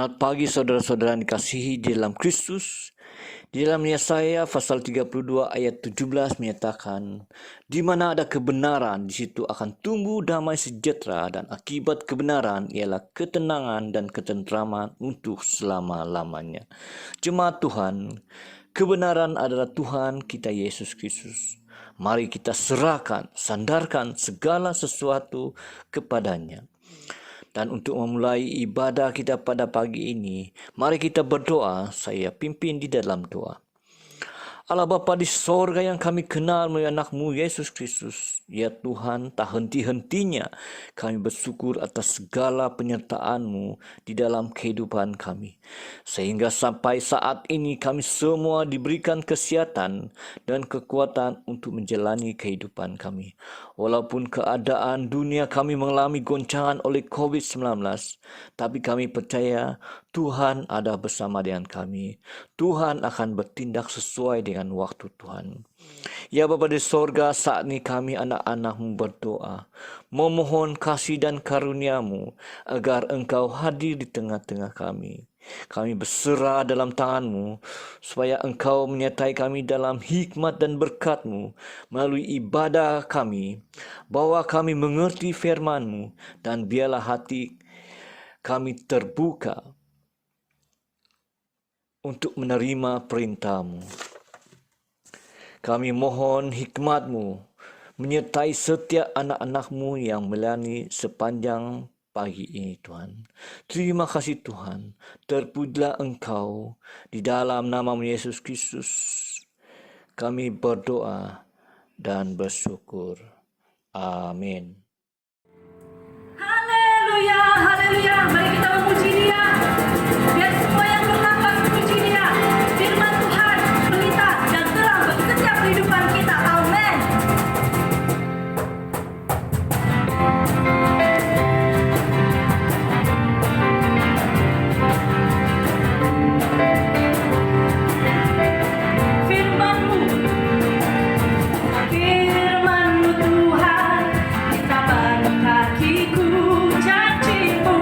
Selamat pagi saudara-saudara yang dikasihi di dalam Kristus. Di dalam Yesaya pasal 32 ayat 17 menyatakan, di mana ada kebenaran, di situ akan tumbuh damai sejahtera, dan akibat kebenaran ialah ketenangan dan ketentraman untuk selama-lamanya. Jemaat Tuhan, kebenaran adalah Tuhan kita Yesus Kristus. Mari kita serahkan, sandarkan segala sesuatu kepadanya. Dan untuk memulai ibadah kita pada pagi ini, mari kita berdoa. Saya pimpin di dalam doa. Allah Bapa di sorga yang kami kenal melalui anak-Mu Yesus Kristus. Ya Tuhan, tak henti-hentinya kami bersyukur atas segala penyertaan-Mu di dalam kehidupan kami. Sehingga sampai saat ini kami semua diberikan kesehatan dan kekuatan untuk menjalani kehidupan kami. Walaupun keadaan dunia kami mengalami goncangan oleh COVID-19, tapi kami percaya Tuhan ada bersama dengan kami. Tuhan akan bertindak sesuai dengan waktu Tuhan. Ya Bapa di sorga, saat ini kami anak-anak-Mu berdoa, memohon kasih dan karunia-Mu agar Engkau hadir di tengah-tengah kami. Kami berserah dalam tangan-Mu, supaya Engkau menyertai kami dalam hikmat dan berkat-Mu melalui ibadah kami, bahwa kami mengerti firman-Mu, dan biarlah hati kami terbuka untuk menerima perintah-Mu. Kami mohon hikmat-Mu menyertai setiap anak-anak-Mu yang melayani sepanjang pagi ini, Tuhan. Terima kasih Tuhan. Terpujilah Engkau. Di dalam nama Yesus Kristus kami berdoa dan bersyukur. Amin. Haleluya, haleluya. Mari kita memuji Dia. Biar semua yang bernafas memuji Dia. Firman Tuhan pelita dan terang bagi setiap kehidupan kita. Amin. Firman-Mu Tuhan, di taman kakiku, janji-Mu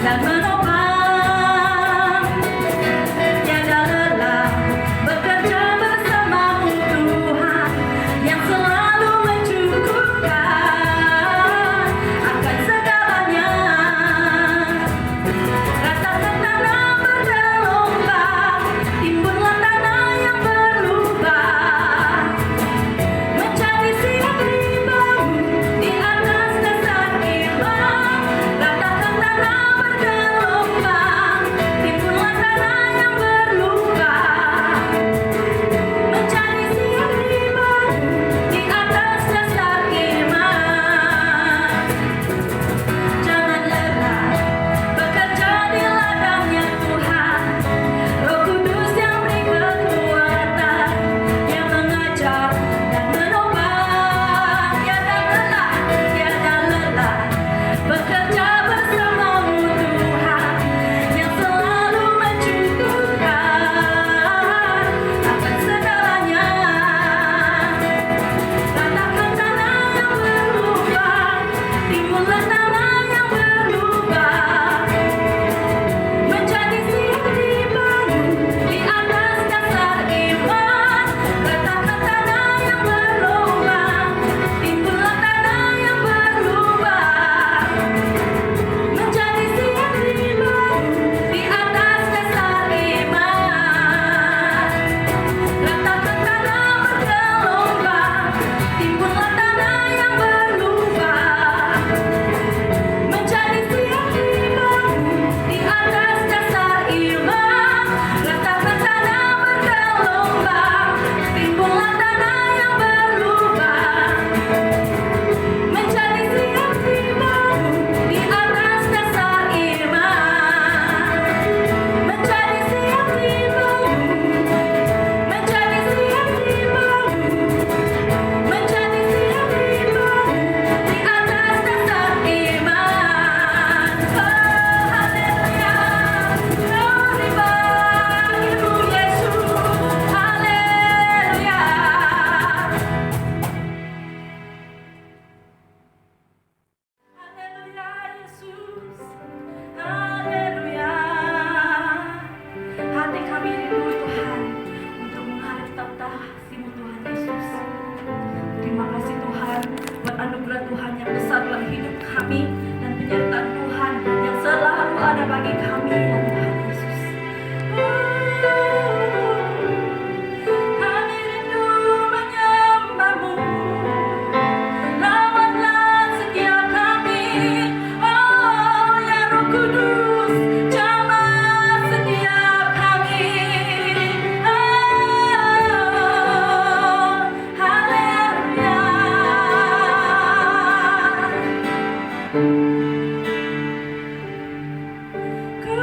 dan menopang. Tiada lelah bekerja bersamamu Tuhan, yang selalu mencukupkan akan segalanya. Ratakan tanah bergelombang, timbunlah tanah yang berlubang, mencari siap dibangun di atas dasar iman. Ratakan tanah bergelombang, timbunlah tanah yang berlubang, mencari siap dibangun di atas dasar iman. Jangan lelah bekerja di ladangnya Tuhan, Roh Kudus yang beri kekuatan, yang mengajar dan menopang. Tiada lelah bekerja bersamamu Tuhan, yang selalu mencukupkan akan segalanya. Ratakan tanah yang berlubang, timbullah tanah yang berlubang, menjadi siap dibangun di atas dasar iman. Ratakan tanah yang berlubang, timbullah tanah yang berlubang, menjadi siap dibangun di atas dasar iman. Ratakan tanah bergelombang, timbullah tanah yang berlubang, menjadi siap dibangun di atas dasar iman. Ratakan tanah bergelombang, timbullah tanah yang berlubang, menjadi siap dibangun di atas dasar iman. Menjadi siap dibangun, menjadi siap dibangun, menjadi siap dibangun di atas dasar iman. Oh haleluya, glory bagimu Yesus, haleluya. Haleluya Yesus, haleluya. Hati kami rindu Tuhan untuk menghadap tahta-Mu Tuhan Yesus. Terima kasih Tuhan buat anugerah Tuhan yang besar dalam hidup kami dan penyertaan Tuhan yang selalu ada bagi kami ya Tuhan Yesus. Kami rindu menyembah-Mu. Rawatlah setiap kami, oh ya Roh Kudus, jamah setiap kami. Oh, haleluya. Ku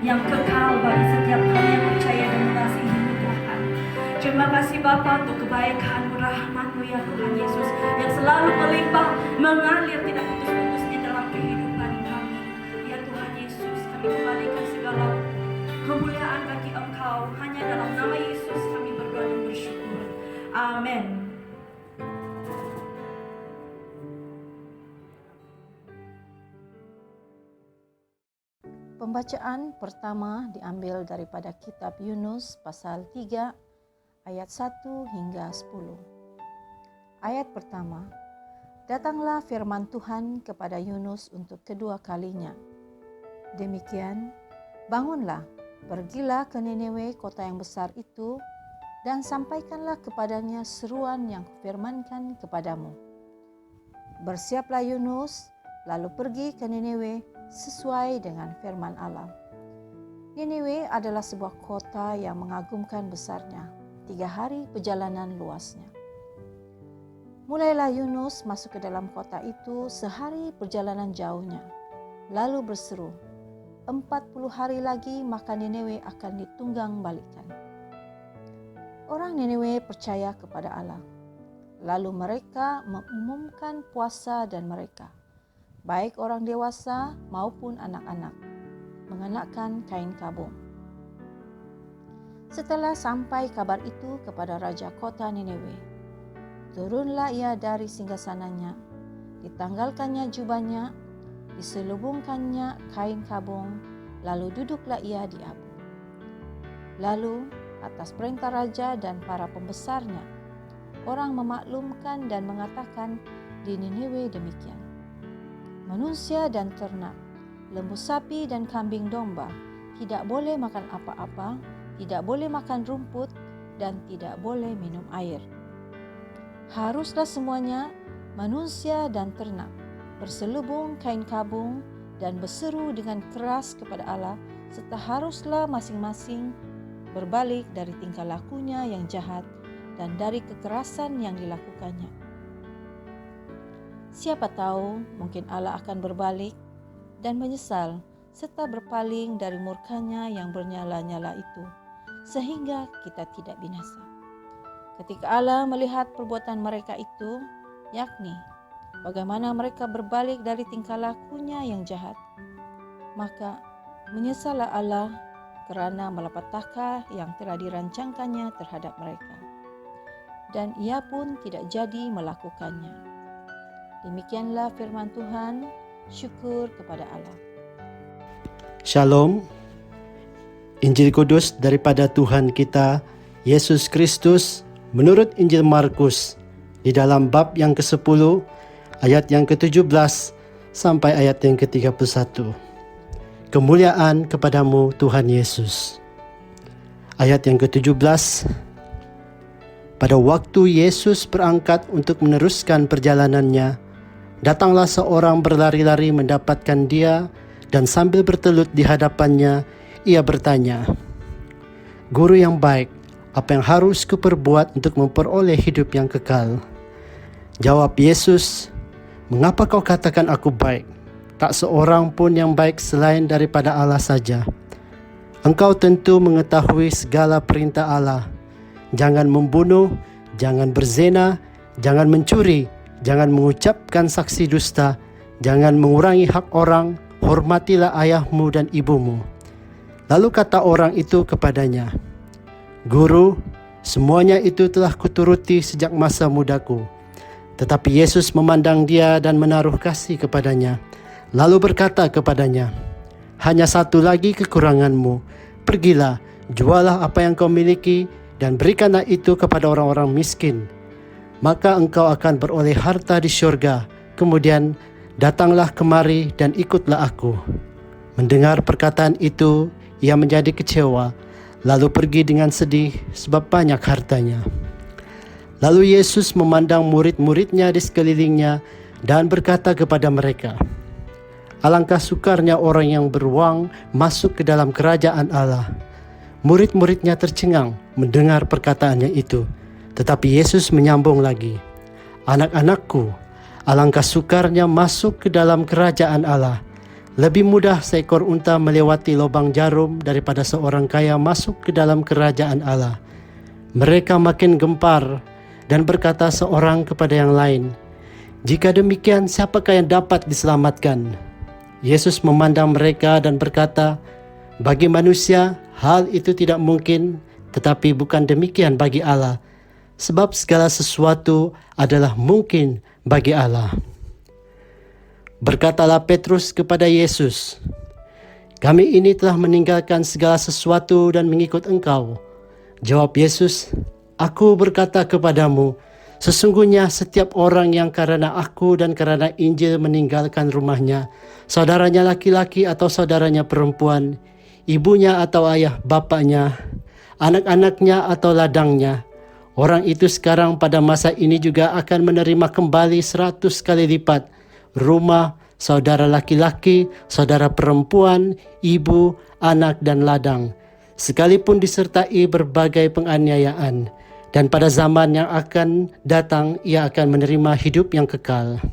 yang kekal bagi setiap kami yang percaya dan mengasihi-Mu Tuhan. Terima kasih Bapa untuk kebaikan-Mu, rahmat-Mu ya Tuhan Yesus, yang selalu melimpah, mengalir tidak putus-putus di dalam kehidupan kami. Ya Tuhan Yesus, kami kembalikan segala kemuliaan bagi Engkau. Hanya dalam nama Yesus kami berdoa dan bersyukur. Amin. Pembacaan pertama diambil daripada kitab Yunus pasal 3 ayat 1 hingga 10. Ayat pertama, datanglah firman Tuhan kepada Yunus untuk kedua kalinya. Demikian, bangunlah, pergilah ke Niniwe, kota yang besar itu, dan sampaikanlah kepadanya seruan yang kufirmankan kepadamu. Bersiaplah Yunus, lalu pergi ke Niniwe sesuai dengan firman Allah. Niniwe adalah sebuah kota yang mengagumkan besarnya, 3 hari perjalanan luasnya. Mulailah Yunus masuk ke dalam kota itu sehari perjalanan jauhnya, lalu berseru, 40 hari lagi maka Niniwe akan ditunggang balikan. Orang Niniwe percaya kepada Allah. Lalu mereka mengumumkan puasa dan mereka, baik orang dewasa maupun anak-anak, mengenakan kain kabung. Setelah sampai kabar itu kepada raja kota Niniwe, turunlah ia dari singgasananya, ditanggalkannya jubahnya, diselubungkannya kain kabung, lalu duduklah ia di abu. Lalu atas perintah raja dan para pembesarnya, orang memaklumkan dan mengatakan di Niniwe demikian. Manusia dan ternak, lembu sapi dan kambing domba tidak boleh makan apa-apa, tidak boleh makan rumput, dan tidak boleh minum air. Haruslah semuanya, manusia dan ternak, berselubung kain kabung dan berseru dengan keras kepada Allah, serta haruslah masing-masing berbalik dari tingkah lakunya yang jahat dan dari kekerasan yang dilakukannya. Siapa tahu mungkin Allah akan berbalik dan menyesal serta berpaling dari murkanya yang bernyala-nyala itu, sehingga kita tidak binasa. Ketika Allah melihat perbuatan mereka itu, yakni bagaimana mereka berbalik dari tingkah lakunya yang jahat, maka menyesallah Allah kerana malapetaka yang telah dirancangkannya terhadap mereka, dan ia pun tidak jadi melakukannya. Demikianlah firman Tuhan, syukur kepada Allah. Shalom. Injil Kudus daripada Tuhan kita Yesus Kristus menurut Injil Markus di dalam bab yang ke-10 ayat yang ke-17 sampai ayat yang ke-31. Kemuliaan kepadamu Tuhan Yesus. Ayat yang ke-17. Pada waktu Yesus berangkat untuk meneruskan perjalanannya, datanglah seorang berlari-lari mendapatkan dia, dan sambil bertelut di hadapannya, ia bertanya, "Guru yang baik, apa yang harus kuperbuat untuk memperoleh hidup yang kekal?" Jawab Yesus, "Mengapa kau katakan aku baik? Tak seorang pun yang baik selain daripada Allah saja. Engkau tentu mengetahui segala perintah Allah. Jangan membunuh, jangan berzina, jangan mencuri, jangan mengucapkan saksi dusta, jangan mengurangi hak orang, hormatilah ayahmu dan ibumu." Lalu kata orang itu kepadanya, "Guru, semuanya itu telah kuturuti sejak masa mudaku." Tetapi Yesus memandang dia dan menaruh kasih kepadanya, lalu berkata kepadanya, "Hanya satu lagi kekuranganmu. Pergilah, jualah apa yang kau miliki, dan berikanlah itu kepada orang-orang miskin. Maka engkau akan beroleh harta di syurga. Kemudian datanglah kemari dan ikutlah aku." Mendengar perkataan itu, ia menjadi kecewa, lalu pergi dengan sedih sebab banyak hartanya. Lalu Yesus memandang murid-muridnya di sekelilingnya dan berkata kepada mereka, "Alangkah sukarnya orang yang beruang masuk ke dalam kerajaan Allah." Murid-muridnya tercengang mendengar perkataannya itu. Tetapi Yesus menyambung lagi, "Anak-anakku, alangkah sukarnya masuk ke dalam kerajaan Allah. Lebih mudah seekor unta melewati lubang jarum daripada seorang kaya masuk ke dalam kerajaan Allah. Mereka makin gempar dan berkata seorang kepada yang lain, "Jika demikian, siapakah yang dapat diselamatkan?" Yesus memandang mereka dan berkata, "Bagi manusia, hal itu tidak mungkin, tetapi bukan demikian bagi Allah, sebab segala sesuatu adalah mungkin bagi Allah." Berkatalah Petrus kepada Yesus, "Kami ini telah meninggalkan segala sesuatu dan mengikut Engkau." Jawab Yesus, "Aku berkata kepadamu, sesungguhnya setiap orang yang karena aku dan karena Injil meninggalkan rumahnya, saudaranya laki-laki atau saudaranya perempuan, ibunya atau ayah bapaknya, anak-anaknya atau ladangnya, orang itu sekarang pada masa ini juga akan menerima kembali 100 kali lipat rumah, saudara laki-laki, saudara perempuan, ibu, anak dan ladang, sekalipun disertai berbagai penganiayaan. Dan pada zaman yang akan datang ia akan menerima hidup yang kekal.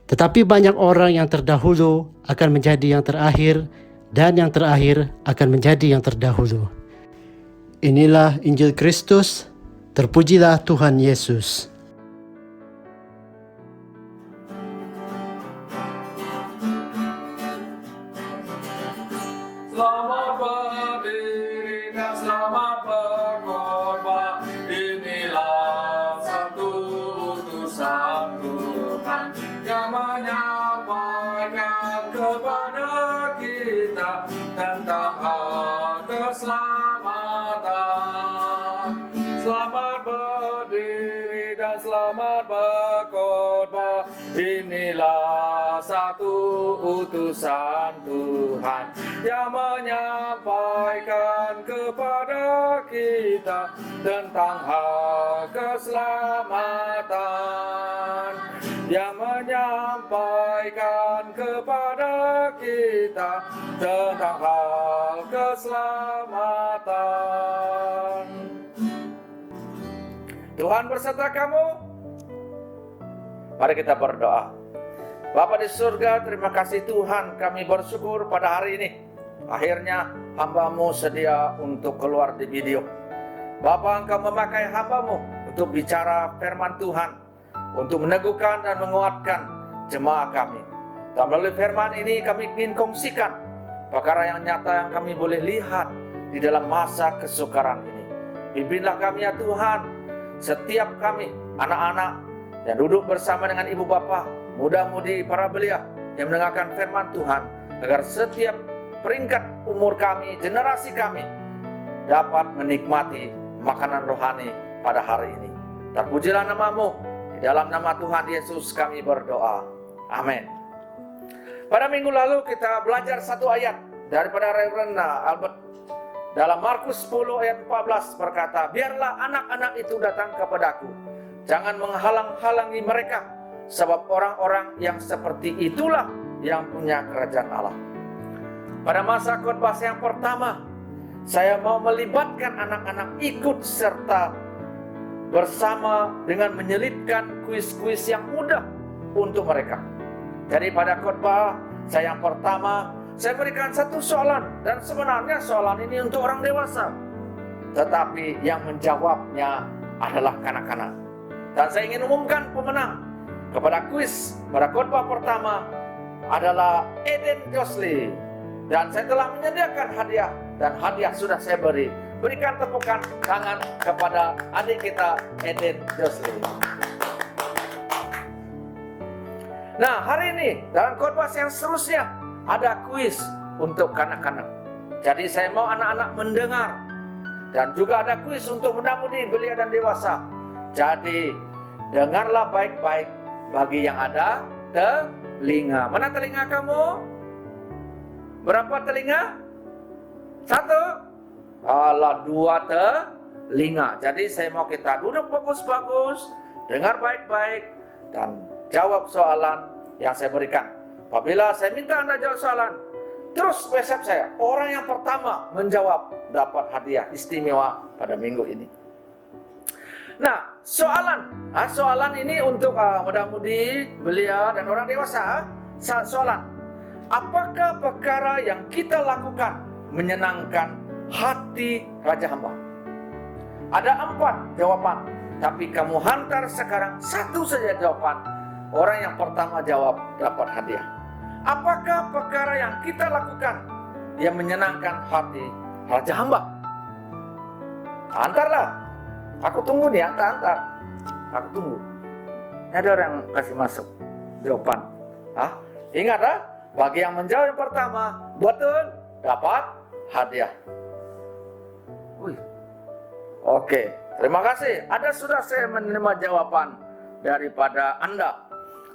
Tetapi banyak orang yang terdahulu akan menjadi yang terakhir, dan yang terakhir akan menjadi yang terdahulu." Inilah Injil Kristus, terpujilah Tuhan Yesus. Selamat berdiri dan selamat berkorban. Inilah satu utusan Tuhan yang menyampaikan kepada kita tentang hal keselamatan. Selamat berdiri dan selamat berkorban. Inilah satu utusan Tuhan yang menyampaikan kepada kita tentang hal keselamatan. Yang menyampaikan kepada kita tentang hal keselamatan. Tuhan berserta kamu. Mari kita berdoa. Bapa di surga, terima kasih Tuhan, kami bersyukur pada hari ini. Akhirnya hamba-Mu sedia untuk keluar di video. Bapa, Engkau memakai hamba-Mu untuk bicara firman Tuhan, untuk meneguhkan dan menguatkan jemaah kami. Dan melalui firman ini kami ingin kongsikan perkara yang nyata yang kami boleh lihat di dalam masa kesukaran ini. Pimpinlah kami ya Tuhan, setiap kami, anak-anak yang duduk bersama dengan ibu bapa, muda-mudi, para belia yang mendengarkan firman Tuhan, agar setiap peringkat umur kami, generasi kami dapat menikmati makanan rohani pada hari ini. Terpujilah nama-Mu, di dalam nama Tuhan Yesus kami berdoa. Amin. Pada minggu lalu kita belajar satu ayat daripada Reverend Albert dalam Markus 10 ayat 14 berkata, "Biarlah anak-anak itu datang kepadaku, jangan menghalang-halangi mereka, sebab orang-orang yang seperti itulah yang punya kerajaan Allah." Pada masa khotbah yang pertama, saya mau melibatkan anak-anak ikut serta bersama dengan menyelipkan kuis-kuis yang mudah untuk mereka. Jadi pada khotbah saya yang pertama, saya berikan satu soalan, dan sebenarnya soalan ini untuk orang dewasa, tetapi yang menjawabnya adalah kanak-kanak. Dan saya ingin umumkan pemenang kepada kuis pada khotbah pertama adalah Eden Josli. Dan saya telah menyediakan hadiah, dan hadiah sudah saya beri. Berikan tepukan tangan kepada adik kita Eden Josli. Nah, hari ini dalam khotbah yang seterusnya ada kuis untuk kanak-kanak. Jadi saya mau anak-anak mendengar, dan juga ada kuis untuk muda-mudi, belia dan dewasa. Jadi dengarlah baik-baik bagi yang ada telinga. Mana telinga kamu? Berapa telinga? Satu? Alah, dua telinga. Jadi saya mau kita duduk bagus-bagus, dengar baik-baik, dan jawab soalan yang saya berikan. Apabila saya minta Anda jawab soalan, terus WhatsApp saya, orang yang pertama menjawab dapat hadiah istimewa pada minggu ini. Nah, soalan ini untuk muda-mudi, belia dan orang dewasa. Soalan, apakah perkara yang kita lakukan menyenangkan hati Raja Hamba? Ada 4 jawaban, tapi kamu hantar sekarang 1 saja jawaban. Orang yang pertama jawab dapat hadiah. Apakah perkara yang kita lakukan yang menyenangkan hati Raja Hamba? Antarlah. Aku tunggu nih, antar. Aku tunggu. Ada orang yang kasih masuk jawaban. Ingat bagi yang menjawab yang pertama betul dapat hadiah. Oke, terima kasih. Sudah saya menerima jawaban daripada Anda.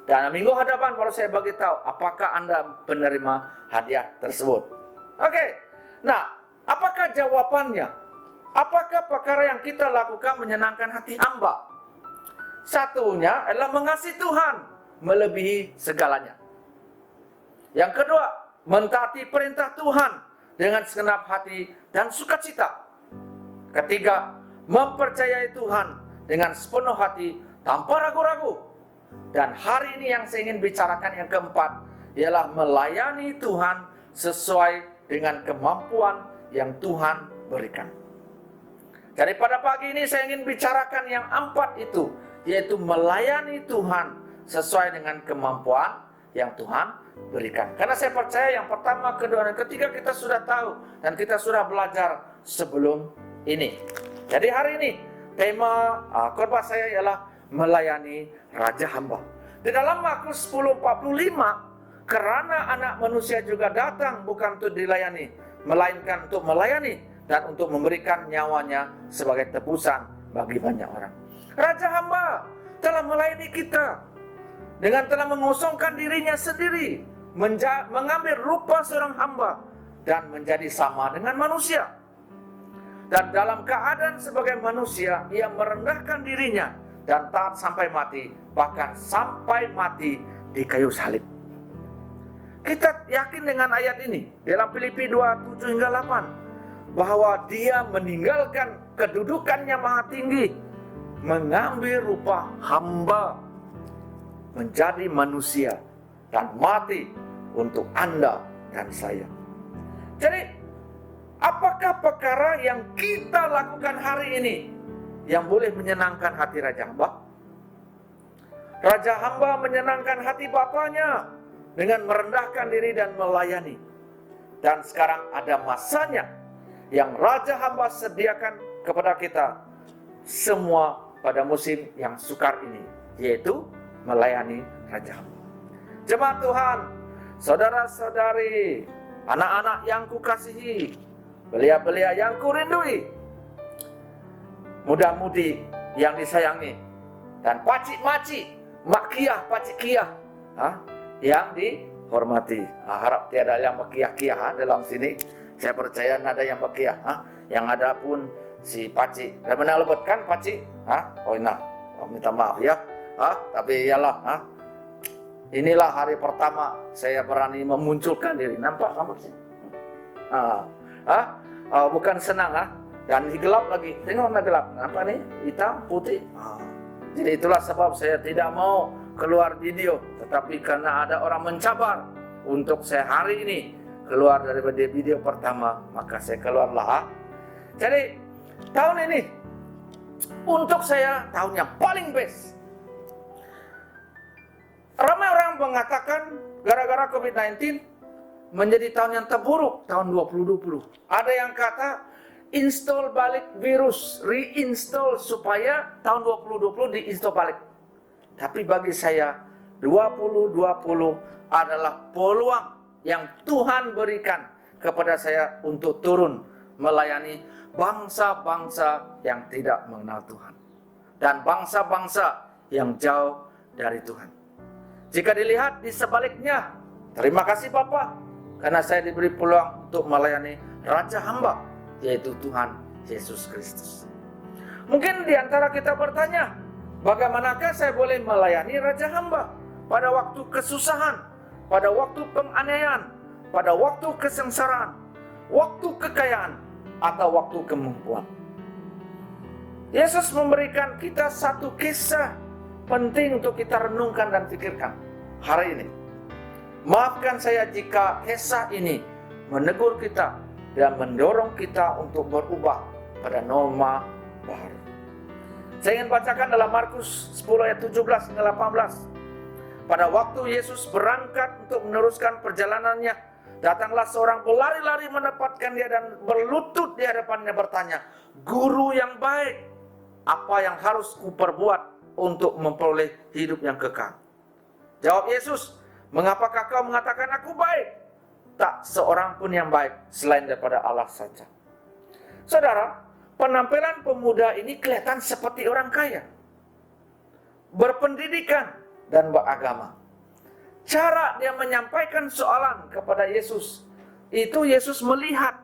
Dan minggu hadapan kalau saya bagi tahu apakah Anda menerima hadiah tersebut. Oke. Nah, apakah jawabannya? Apakah perkara yang kita lakukan menyenangkan hati hamba? Satunya adalah mengasihi Tuhan melebihi segalanya. Yang kedua, mentaati perintah Tuhan dengan segenap hati dan sukacita. Ketiga, mempercayai Tuhan dengan sepenuh hati tanpa ragu-ragu. Dan hari ini yang saya ingin bicarakan yang keempat ialah melayani Tuhan sesuai dengan kemampuan yang Tuhan berikan. Jadi pada pagi ini saya ingin bicarakan yang 4 itu, yaitu melayani Tuhan sesuai dengan kemampuan yang Tuhan berikan. Karena saya percaya yang pertama, kedua, dan ketiga kita sudah tahu dan kita sudah belajar sebelum ini. Jadi hari ini tema khotbah saya ialah melayani Raja Hamba. Di dalam Markus 10:45, karena anak manusia juga datang bukan untuk dilayani, melainkan untuk melayani dan untuk memberikan nyawanya sebagai tebusan bagi banyak orang. Raja Hamba telah melayani kita dengan telah mengosongkan dirinya sendiri, mengambil rupa seorang hamba dan menjadi sama dengan manusia. Dan dalam keadaan sebagai manusia, ia merendahkan dirinya dan taat sampai mati, bahkan sampai mati di kayu salib. Kita yakin dengan ayat ini dalam Filipi 2:7 hingga 8 bahwa dia meninggalkan kedudukannya maha tinggi, mengambil rupa hamba, menjadi manusia dan mati untuk Anda dan saya. Jadi, apakah perkara yang kita lakukan hari ini yang boleh menyenangkan hati Raja Hamba? Raja Hamba menyenangkan hati Bapaknya dengan merendahkan diri dan melayani. Dan sekarang ada masanya yang Raja Hamba sediakan kepada kita semua pada musim yang sukar ini, yaitu melayani Raja Hamba. Jemaat Tuhan, saudara-saudari, anak-anak yang kukasihi, belia-belia yang kurindui, muda-mudi yang disayangi, dan pacik-macik, makiyah, pacik-kiyah yang dihormati. Harap tiada yang makiyah-kiyah dalam sini. Saya percaya ada yang makiyah. Yang ada pun si pacik. Dan benar lebet kan pacik? Minta maaf ya. Tapi iyalah. Inilah hari pertama saya berani memunculkan diri. Nampak kamu sih? Bukan senang dan gelap lagi. Tengok mana gelap. Nampak nih? Hitam, putih. Jadi itulah sebab saya tidak mau keluar video. Tetapi karena ada orang mencabar untuk saya hari ini keluar dari video pertama, maka saya keluarlah. Jadi tahun ini untuk saya tahun yang paling best. Ramai orang mengatakan gara-gara COVID-19 menjadi tahun yang terburuk tahun 2020. Ada yang kata install balik virus, reinstall supaya tahun 2020 diinstall balik. Tapi bagi saya 2020 adalah peluang yang Tuhan berikan kepada saya untuk turun melayani bangsa-bangsa yang tidak mengenal Tuhan dan bangsa-bangsa yang jauh dari Tuhan. Jika dilihat di sebaliknya, terima kasih Bapak, karena saya diberi peluang untuk melayani Raja Hamba, yaitu Tuhan Yesus Kristus. Mungkin di antara kita bertanya, bagaimanakah saya boleh melayani Raja Hamba pada waktu kesusahan, pada waktu penganiayaan, pada waktu kesengsaraan, waktu kekayaan, atau waktu kemampuan? Yesus memberikan kita satu kisah penting untuk kita renungkan dan pikirkan hari ini. Maafkan saya jika kisah ini menegur kita dan mendorong kita untuk berubah pada norma baru. Saya ingin bacakan dalam Markus 10 ayat 17 hingga 18. Pada waktu Yesus berangkat untuk meneruskan perjalanannya, datanglah seorang berlari-lari mendapatkan dia dan berlutut di hadapannya bertanya, "Guru yang baik, apa yang harus kuperbuat untuk memperoleh hidup yang kekal?" Jawab Yesus, "Mengapakah kau mengatakan aku baik? Tak seorang pun yang baik selain daripada Allah saja." Saudara, penampilan pemuda ini kelihatan seperti orang kaya, berpendidikan dan beragama. Cara dia menyampaikan soalan kepada Yesus, itu Yesus melihat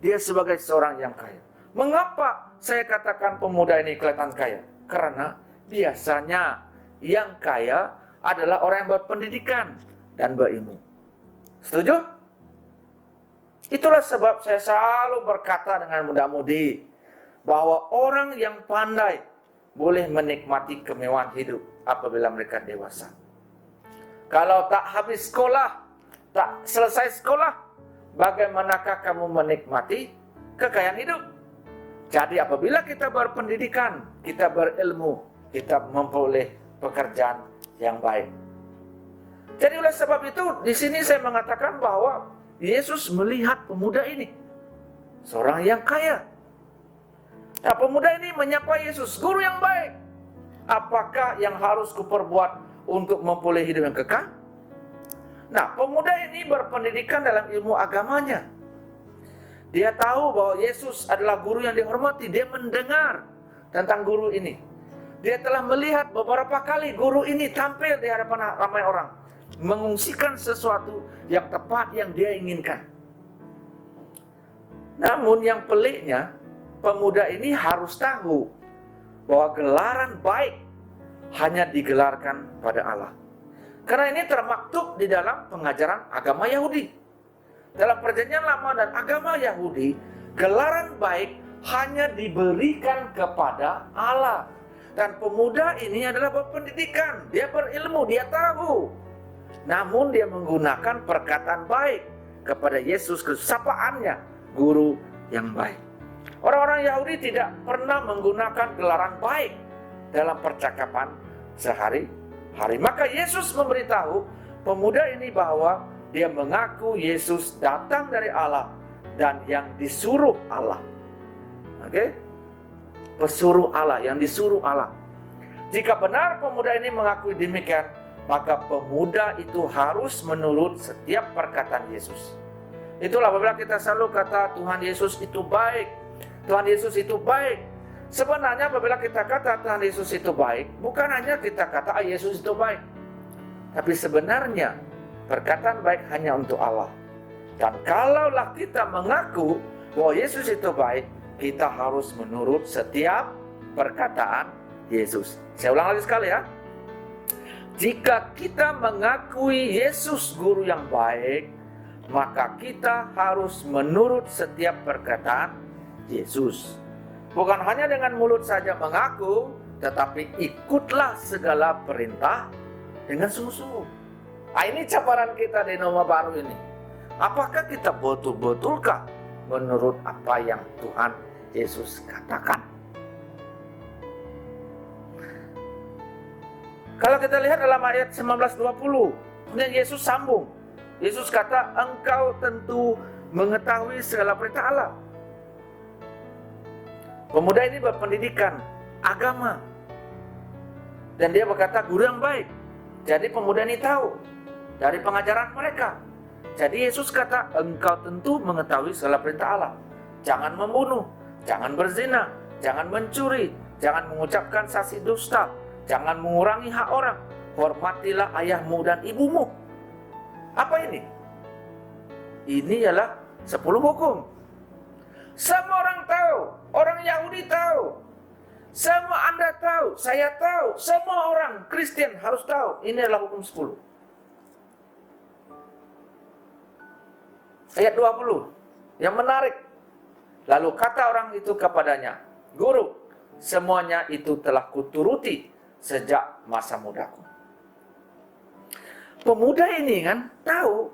dia sebagai seorang yang kaya. Mengapa saya katakan pemuda ini kelihatan kaya? Karena biasanya yang kaya adalah orang yang berpendidikan dan berilmu. Setuju? Itulah sebab saya selalu berkata dengan muda-mudi bahwa orang yang pandai boleh menikmati kemewahan hidup apabila mereka dewasa. Kalau tak habis sekolah, tak selesai sekolah, bagaimanakah kamu menikmati kekayaan hidup? Jadi apabila kita berpendidikan, kita berilmu, kita memperoleh pekerjaan yang baik. Jadi oleh sebab itu, di sini saya mengatakan bahwa Yesus melihat pemuda ini, seorang yang kaya. Nah, pemuda ini menyapa Yesus, "Guru yang baik, apakah yang harus kuperbuat untuk memperoleh hidup yang kekal?" Nah, pemuda ini berpendidikan dalam ilmu agamanya. Dia tahu bahwa Yesus adalah guru yang dihormati. Dia mendengar tentang guru ini. Dia telah melihat beberapa kali guru ini tampil di hadapan ramai orang, mengungsikan sesuatu yang tepat yang dia inginkan. Namun yang peliknya, pemuda ini harus tahu bahwa gelaran baik hanya digelarkan pada Allah. Karena ini termaktub di dalam pengajaran agama Yahudi. Dalam perjanjian lama dan agama Yahudi, gelaran baik hanya diberikan kepada Allah. Dan pemuda ini adalah berpendidikan, dia berilmu, dia tahu. Namun dia menggunakan perkataan baik kepada Yesus, kesapaannya, guru yang baik. Orang-orang Yahudi tidak pernah menggunakan gelaran baik dalam percakapan sehari-hari. Maka Yesus memberitahu pemuda ini bahwa dia mengaku Yesus datang dari Allah dan yang disuruh Allah. Oke? Pesuruh Allah, yang disuruh Allah. Jika benar pemuda ini mengakui demikian, maka pemuda itu harus menurut setiap perkataan Yesus. Itulah apabila kita selalu kata Tuhan Yesus itu baik, Tuhan Yesus itu baik. Sebenarnya apabila kita kata Tuhan Yesus itu baik, bukan hanya kita kata Yesus itu baik, tapi sebenarnya perkataan baik hanya untuk Allah. Dan kalaulah kita mengaku bahwa Yesus itu baik, kita harus menurut setiap perkataan Yesus. Saya ulang lagi sekali ya. Jika kita mengakui Yesus guru yang baik, maka kita harus menurut setiap perkataan Yesus. Bukan hanya dengan mulut saja mengaku, tetapi ikutlah segala perintah dengan sungguh-sungguh. Nah, ini cabaran kita di norma baru ini. Apakah kita betul-betulkah menurut apa yang Tuhan Yesus katakan? Kalau kita lihat dalam ayat 19-20, kemudian Yesus sambung. Yesus kata, "Engkau tentu mengetahui segala perintah Allah." Pemuda ini berpendidikan agama. Dan dia berkata, "Guru yang baik." Jadi pemuda ini tahu dari pengajaran mereka. Jadi Yesus kata, "Engkau tentu mengetahui segala perintah Allah. Jangan membunuh, jangan berzina, jangan mencuri, jangan mengucapkan saksi dusta, jangan mengurangi hak orang, hormatilah ayahmu dan ibumu." Apa ini? Ini ialah 10 hukum. Semua orang tahu, orang Yahudi tahu, semua Anda tahu, saya tahu, semua orang Kristen harus tahu. Ini adalah hukum 10. Ayat 20, yang menarik. Lalu kata orang itu kepadanya, "Guru, semuanya itu telah kuturuti sejak masa mudaku." pemuda ini kan tahu.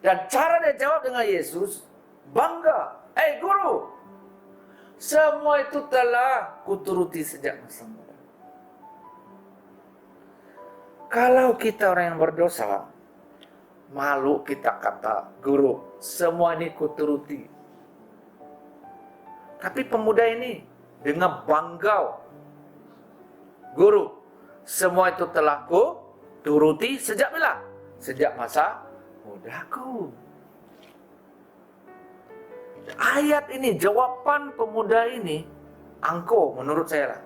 Dan cara dia jawab dengan Yesus, bangga. Guru, semua itu telah kuturuti sejak masa muda. Kalau kita orang yang berdosa, malu kita kata, guru, semua ini kuturuti. Tapi pemuda ini dengan bangga, guru, semua itu telah kuturuti sejak bila? Sejak masa mudaku. Ayat ini, jawaban pemuda ini angko menurut saya.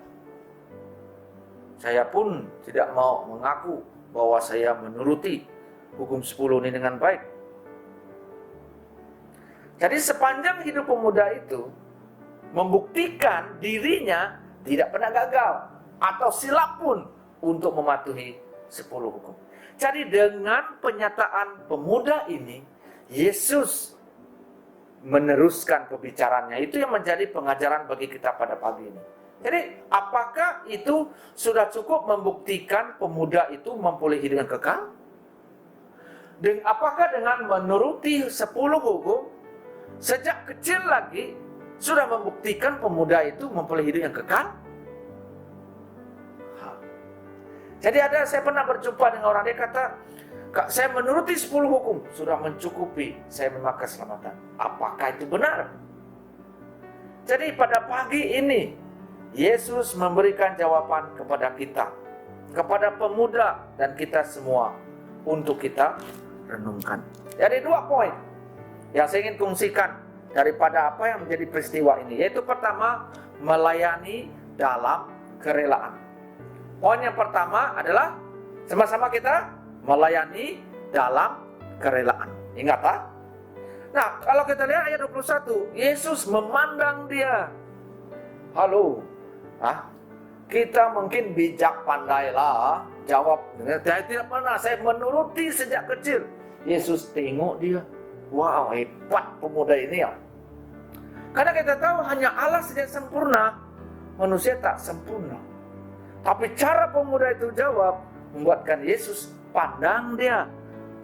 Saya pun tidak mau mengaku bahwa saya menuruti hukum 10 ini dengan baik. Jadi sepanjang hidup pemuda itu membuktikan dirinya tidak pernah gagal atau silap pun untuk mematuhi 10 hukum. Jadi dengan penyataan pemuda ini, Yesus meneruskan pembicaranya. Itu yang menjadi pengajaran bagi kita pada pagi ini. Jadi apakah itu sudah cukup membuktikan pemuda itu memperoleh hidup yang kekal? Dan apakah dengan menuruti 10 hukum sejak kecil lagi sudah membuktikan pemuda itu memperoleh hidup yang kekal? Jadi saya pernah berjumpa dengan orang, dia kata, Kak, saya menuruti 10 hukum sudah mencukupi saya memakai keselamatan. Apakah itu benar? Jadi pada pagi ini Yesus memberikan jawaban kepada kita, kepada pemuda dan kita semua untuk kita renungkan. Jadi 2 poin yang saya ingin kongsikan daripada apa yang menjadi peristiwa ini, yaitu pertama, melayani dalam kerelaan. Poin yang pertama adalah sama-sama kita melayani dalam kerelaan. Ingat tak? Nah, kalau kita lihat ayat 21, Yesus memandang dia. Halo, kita mungkin bijak pandailah jawab. Saya tidak pernah, saya menuruti sejak kecil. Yesus tengok dia. Wow, hebat pemuda ini ya. Karena kita tahu hanya Allah saja sempurna, manusia tak sempurna. Tapi cara pemuda itu jawab membuatkan Yesus pandang dia,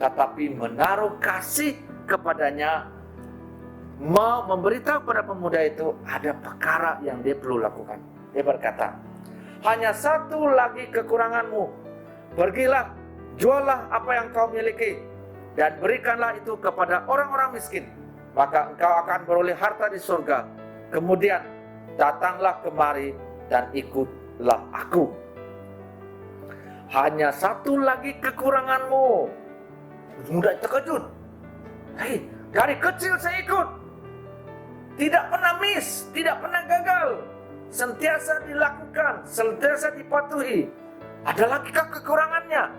tetapi menaruh kasih kepadanya, mau memberitahu kepada pemuda itu ada perkara yang dia perlu lakukan. Dia berkata, hanya satu lagi kekuranganmu, pergilah, jualah apa yang kau miliki, dan berikanlah itu kepada orang-orang miskin, maka engkau akan beroleh harta di surga. Kemudian datanglah kemari dan ikutlah aku. Hanya satu lagi kekuranganmu. Mudah terkejut. Hei, dari kecil saya ikut. Tidak pernah miss, tidak pernah gagal. Sentiasa dilakukan, sentiasa dipatuhi. Ada lagi kekurangannya?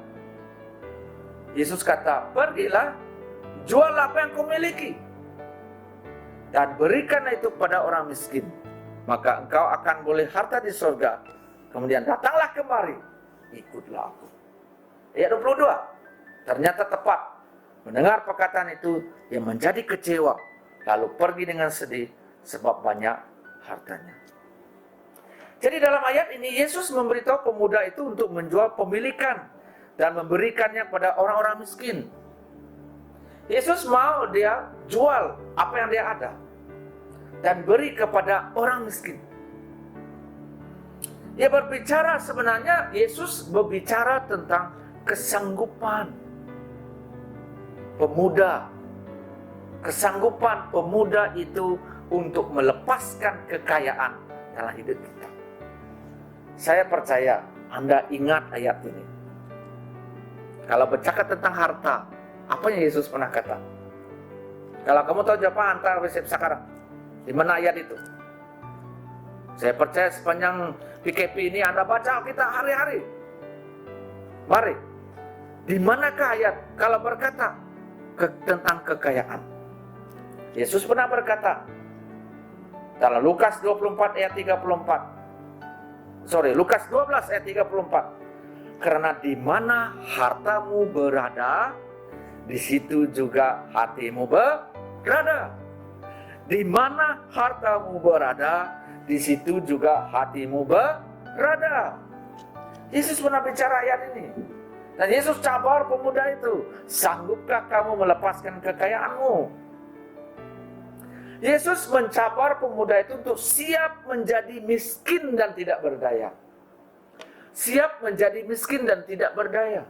Yesus kata, pergilah, jual apa yang kau miliki, dan berikanlah itu pada orang miskin. Maka engkau akan boleh harta di surga. Kemudian datanglah kemari, ikutlah aku. Ayat 22. Ternyata tepat. Mendengar perkataan itu, dia menjadi kecewa, lalu pergi dengan sedih sebab banyak hartanya. Jadi dalam ayat ini Yesus memberitahu pemuda itu untuk menjual pemilikan dan memberikannya pada orang-orang miskin. Yesus mau dia jual apa yang dia ada dan beri kepada orang miskin. Dia berbicara, sebenarnya Yesus berbicara tentang kesanggupan pemuda. Kesanggupan pemuda itu untuk melepaskan kekayaan dalam hidup kita. Saya percaya Anda ingat ayat ini. Kalau bercakap tentang harta, apa yang Yesus pernah kata? Kalau kamu tahu jawaban antara resep sekarang, di mana ayat itu? Saya percaya sepanjang PKP ini Anda baca kita hari-hari. Mari, di manakah ayat kalau berkata tentang kekayaan? Yesus pernah berkata dalam Lukas 24 ayat 34. Lukas 12 ayat 34. Karena di mana hartamu berada, di situ juga hatimu berada. Di mana hartamu berada, di situ juga hatimu berada. Yesus pernah bicara ayat ini. Dan Yesus cabar pemuda itu, sanggupkah kamu melepaskan kekayaanmu? Yesus mencabar pemuda itu untuk siap menjadi miskin dan tidak berdaya. Siap menjadi miskin dan tidak berdaya.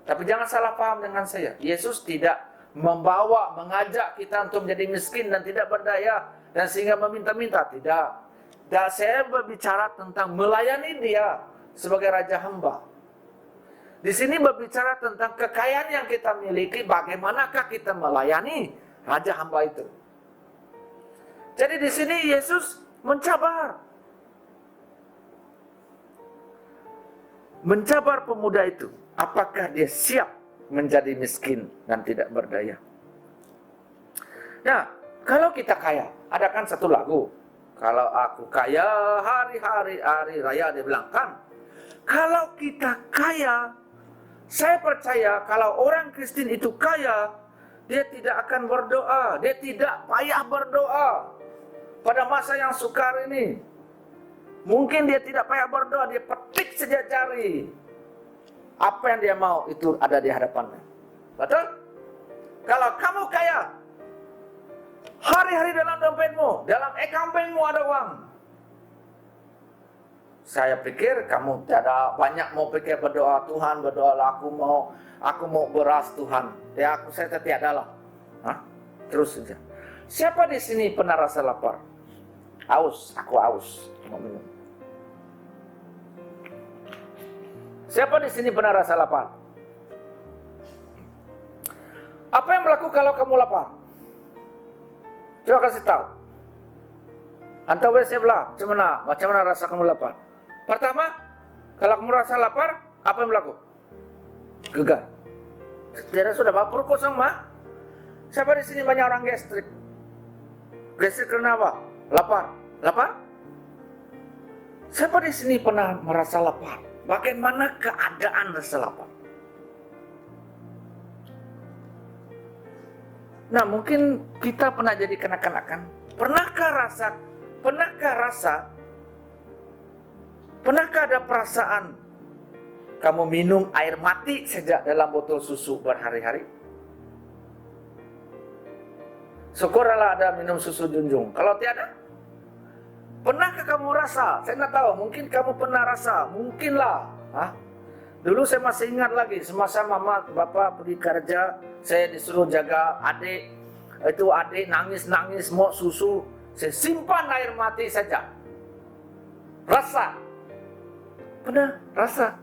Tapi jangan salah paham dengan saya. Yesus tidak mengajak kita untuk menjadi miskin dan tidak berdaya dan sehingga meminta-minta. Tidak. Dan saya berbicara tentang melayani Dia sebagai Raja Hamba. Di sini berbicara tentang kekayaan yang kita miliki, bagaimanakah kita melayani Raja Hamba itu. Jadi di sini Yesus mencabar pemuda itu. Apakah dia siap menjadi miskin dan tidak berdaya? Nah, kalau kita kaya, ada kan satu lagu. Kalau aku kaya, hari-hari raya, dia bilang kan. Kalau kita kaya, saya percaya kalau orang Kristen itu kaya, dia tidak akan berdoa. Dia tidak payah berdoa. Pada masa yang sukar ini, mungkin dia tidak payah berdoa. Dia petik saja jari. Apa yang dia mau, itu ada di hadapannya. Betul? Kalau kamu kaya, hari-hari dalam dompetmu, dalam e-kampengmu ada uang. Saya pikir kamu tidak banyak mau pikir berdoa, Tuhan berdoalah, aku mau beras Tuhan. Ya saya tiada lah. Terus saja. Siapa di sini pernah rasa lapar? Aku aus, mau minum. Siapa di sini pernah rasa lapar? Apa yang berlaku kalau kamu lapar? Coba kasih tahu. Antara sebelah, macam mana rasa kamu lapar? Pertama, kalau kamu rasa lapar, apa yang berlaku? Gegar. Tidak sudah perut kosong mah. Siapa di sini banyak orang gastrik? Gastrik karena apa? Lapar? Siapa di sini pernah merasa lapar? Bagaimana keadaan rasa lapar? Nah, mungkin kita pernah jadi kanak-kanakan. Pernahkah ada perasaan kamu minum air mati sejak dalam botol susu berhari-hari? Syukurlah ada minum susu junjung. Kalau tiada, pernahkah kamu rasa? Saya tidak tahu, mungkin kamu pernah rasa. Mungkinlah. Dulu saya masih ingat lagi, semasa mama bapak pergi kerja, saya disuruh jaga adik. Itu adik nangis-nangis mau susu. Saya simpan air mati saja. Rasa. Pernah rasa.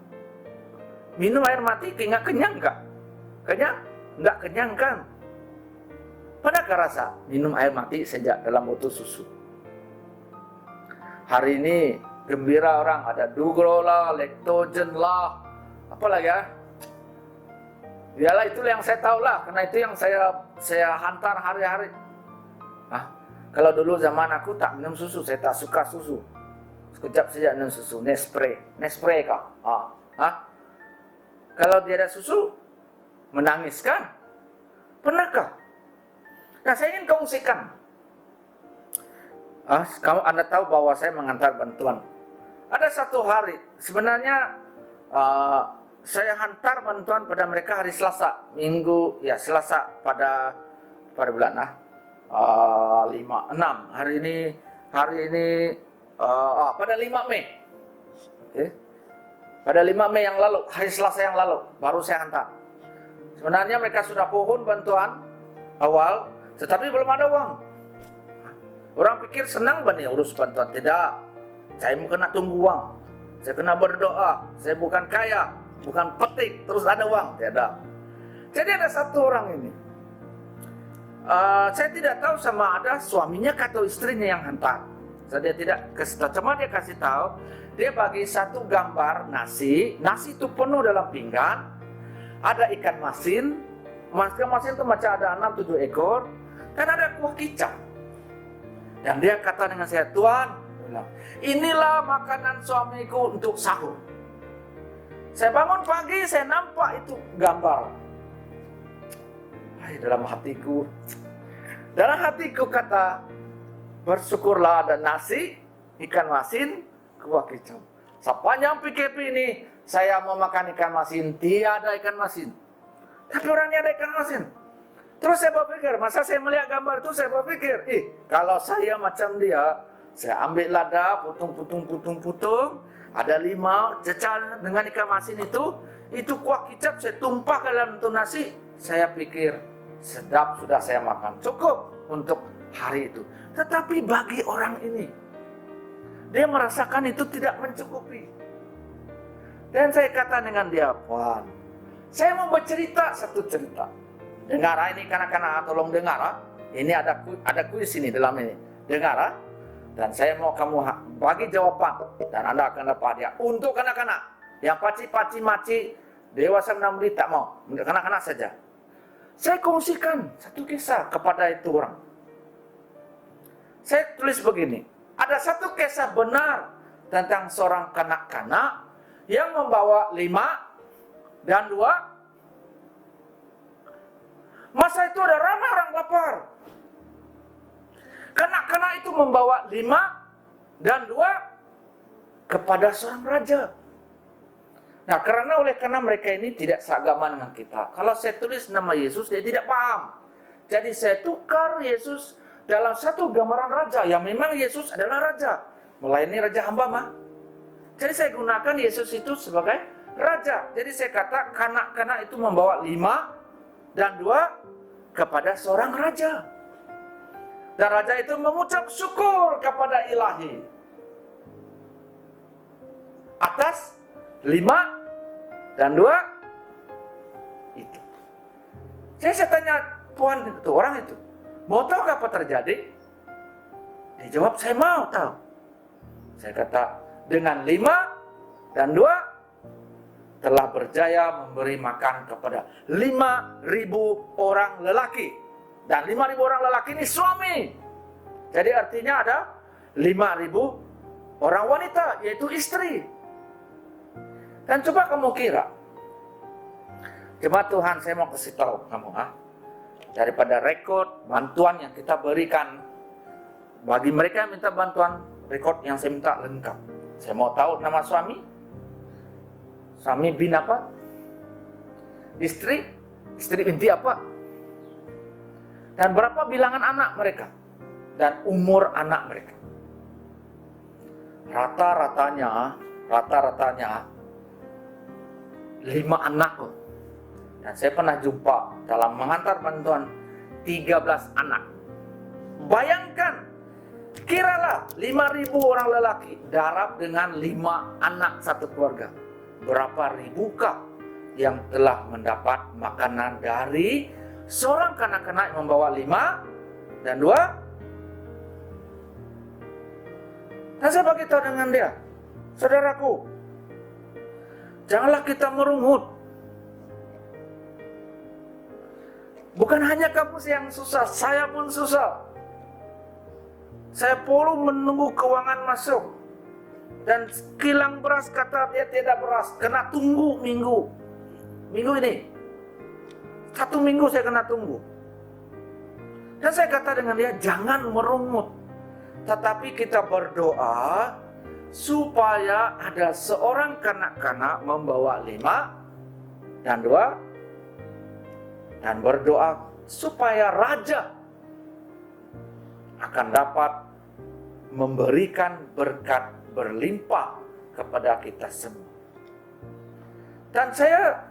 Minum air mati nggak kenyang nggak? Kenyang? Nggak kenyang kan? Pernahkah rasa minum air mati sejak dalam botol susu? Hari ini gembira orang, ada Dugro lah, Lactogen lah, apa lagi ya? Yalah, itulah yang saya tahu lah, karena itu yang saya hantar hari-hari. Kalau dulu zaman aku tak minum susu, saya tak suka susu. Sekejap saja minum susu, Nespresso kah? Kalau dia ada susu, menangis kan? Pernahkah? Nah, saya ingin kongsikan. Anda tahu bahwa saya mengantar bantuan. Ada satu hari, sebenarnya saya hantar bantuan pada mereka hari Selasa, Selasa pada bulan 6. Hari ini pada 5 Mei. Okay. Pada 5 Mei yang lalu, hari Selasa yang lalu, baru saya hantar. Sebenarnya mereka sudah pohon bantuan awal, tetapi belum ada uang. Orang pikir senang banget urus bantuan. Tidak. Saya mau kena tunggu uang. Saya kena berdoa. Saya bukan kaya, bukan petik, terus ada uang. Tidak. Jadi ada satu orang ini. Saya tidak tahu sama ada suaminya atau istrinya yang hantar. Dia tidak kasih tahu. Cuma dia kasih tahu, dia bagi satu gambar nasi itu penuh dalam pinggan, ada ikan masin itu macam ada 6-7 ekor, dan ada kuah kicap. Dan dia kata dengan saya, Tuhan, inilah makanan suamiku untuk sahur. Saya bangun pagi, saya nampak itu gambar. Dalam hatiku kata, bersyukurlah ada nasi, ikan masin, kuah kicap. Sepanjang PKP ini, saya mau makan ikan masin, tiada ikan masin. Tapi orangnya ada ikan masin. Terus saya berpikir, masa saya melihat gambar itu, saya berpikir, kalau saya macam dia, saya ambil lada, putung, ada 5 cecah dengan ikan masin itu kuah kicap, saya tumpah ke dalam itu nasi, saya pikir, sedap sudah saya makan, cukup untuk hari itu. Tetapi bagi orang ini, dia merasakan itu tidak mencukupi. Dan saya kata dengan dia, Puan, saya mau bercerita satu cerita. Dengar ini kanak-kanak, tolong dengar. Ini ada kuis ini dalam ini. Dengar. Dan saya mau kamu bagi jawaban. Dan Anda akan dapat dia. Untuk kanak-kanak. Yang paci-maci, dewasa 6 tak mau. Untuk kanak-kanak saja. Saya kongsikan satu kisah kepada itu orang. Saya tulis begini. Ada satu kisah benar tentang seorang kanak-kanak yang membawa 5 dan 2. Masa itu ada ramai orang lapar. Kanak-kanak itu membawa 5 dan 2 kepada seorang raja. Nah, karena mereka ini tidak seagama dengan kita. Kalau saya tulis nama Yesus, dia tidak paham. Jadi saya tukar Yesus dalam satu gambaran raja, yang memang Yesus adalah raja. Melayani raja hamba mah. Jadi saya gunakan Yesus itu sebagai raja. Jadi saya kata kanak-kanak itu membawa 5 dan 2 kepada seorang raja. Dan raja itu mengucap syukur kepada Ilahi atas 5 dan 2 itu. Saya tanya Tuhan itu, orang itu, mau tahu apa terjadi? Dia jawab, saya mau tahu. Saya kata, dengan 5 dan 2 telah berjaya memberi makan kepada 5.000 orang lelaki. Dan 5.000 orang lelaki ini suami. Jadi artinya ada 5.000 orang wanita, yaitu istri. Dan coba kamu kira, coba Tuhan saya mau kasih tahu kamu, daripada rekod bantuan yang kita berikan bagi mereka yang minta bantuan, rekod yang saya minta lengkap. Saya mau tahu nama suami bin apa? Istri binti apa? Dan berapa bilangan anak mereka? Dan umur anak mereka. Rata-ratanya 5 anak kok. Dan saya pernah jumpa dalam mengantar bantuan 13 anak. Bayangkan, kiralah 5.000 orang lelaki darab dengan 5 anak satu keluarga. Berapa ribukah yang telah mendapat makanan dari seorang kanak-kanak yang membawa 5 dan 2? Dan saya beritahu dengan dia, saudaraku, janganlah kita merungut. Bukan hanya kamu yang susah, saya pun susah. Saya perlu menunggu keuangan masuk. Dan kilang beras kata dia tidak beras, kena tunggu minggu ini. 1 minggu saya kena tunggu. Dan saya kata dengan dia, jangan merungut. Tetapi kita berdoa supaya ada seorang kanak-kanak membawa 5 dan 2. Dan berdoa supaya raja akan dapat memberikan berkat berlimpah kepada kita semua. Dan saya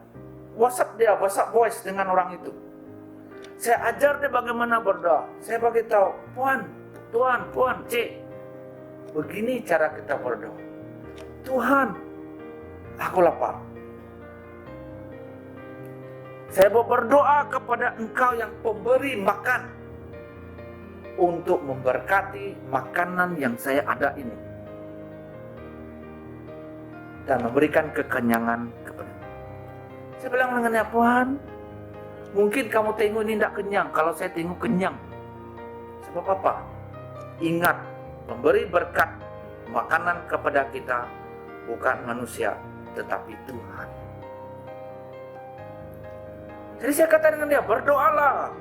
WhatsApp voice dengan orang itu. Saya ajar dia bagaimana berdoa. Saya beritahu, Puan, Cik, begini cara kita berdoa. Tuhan, aku lapar. Saya mau berdoa kepada Engkau yang pemberi makan untuk memberkati makanan yang saya ada ini. Dan memberikan kekenyangan kepada. Saya bilang dengan Puan, mungkin kamu tengok ini tidak kenyang. Kalau saya tengok kenyang. Sebab apa? Ingat, memberi berkat makanan kepada kita bukan manusia, tetapi Tuhan. Jadi saya kata dengan dia, berdoalah.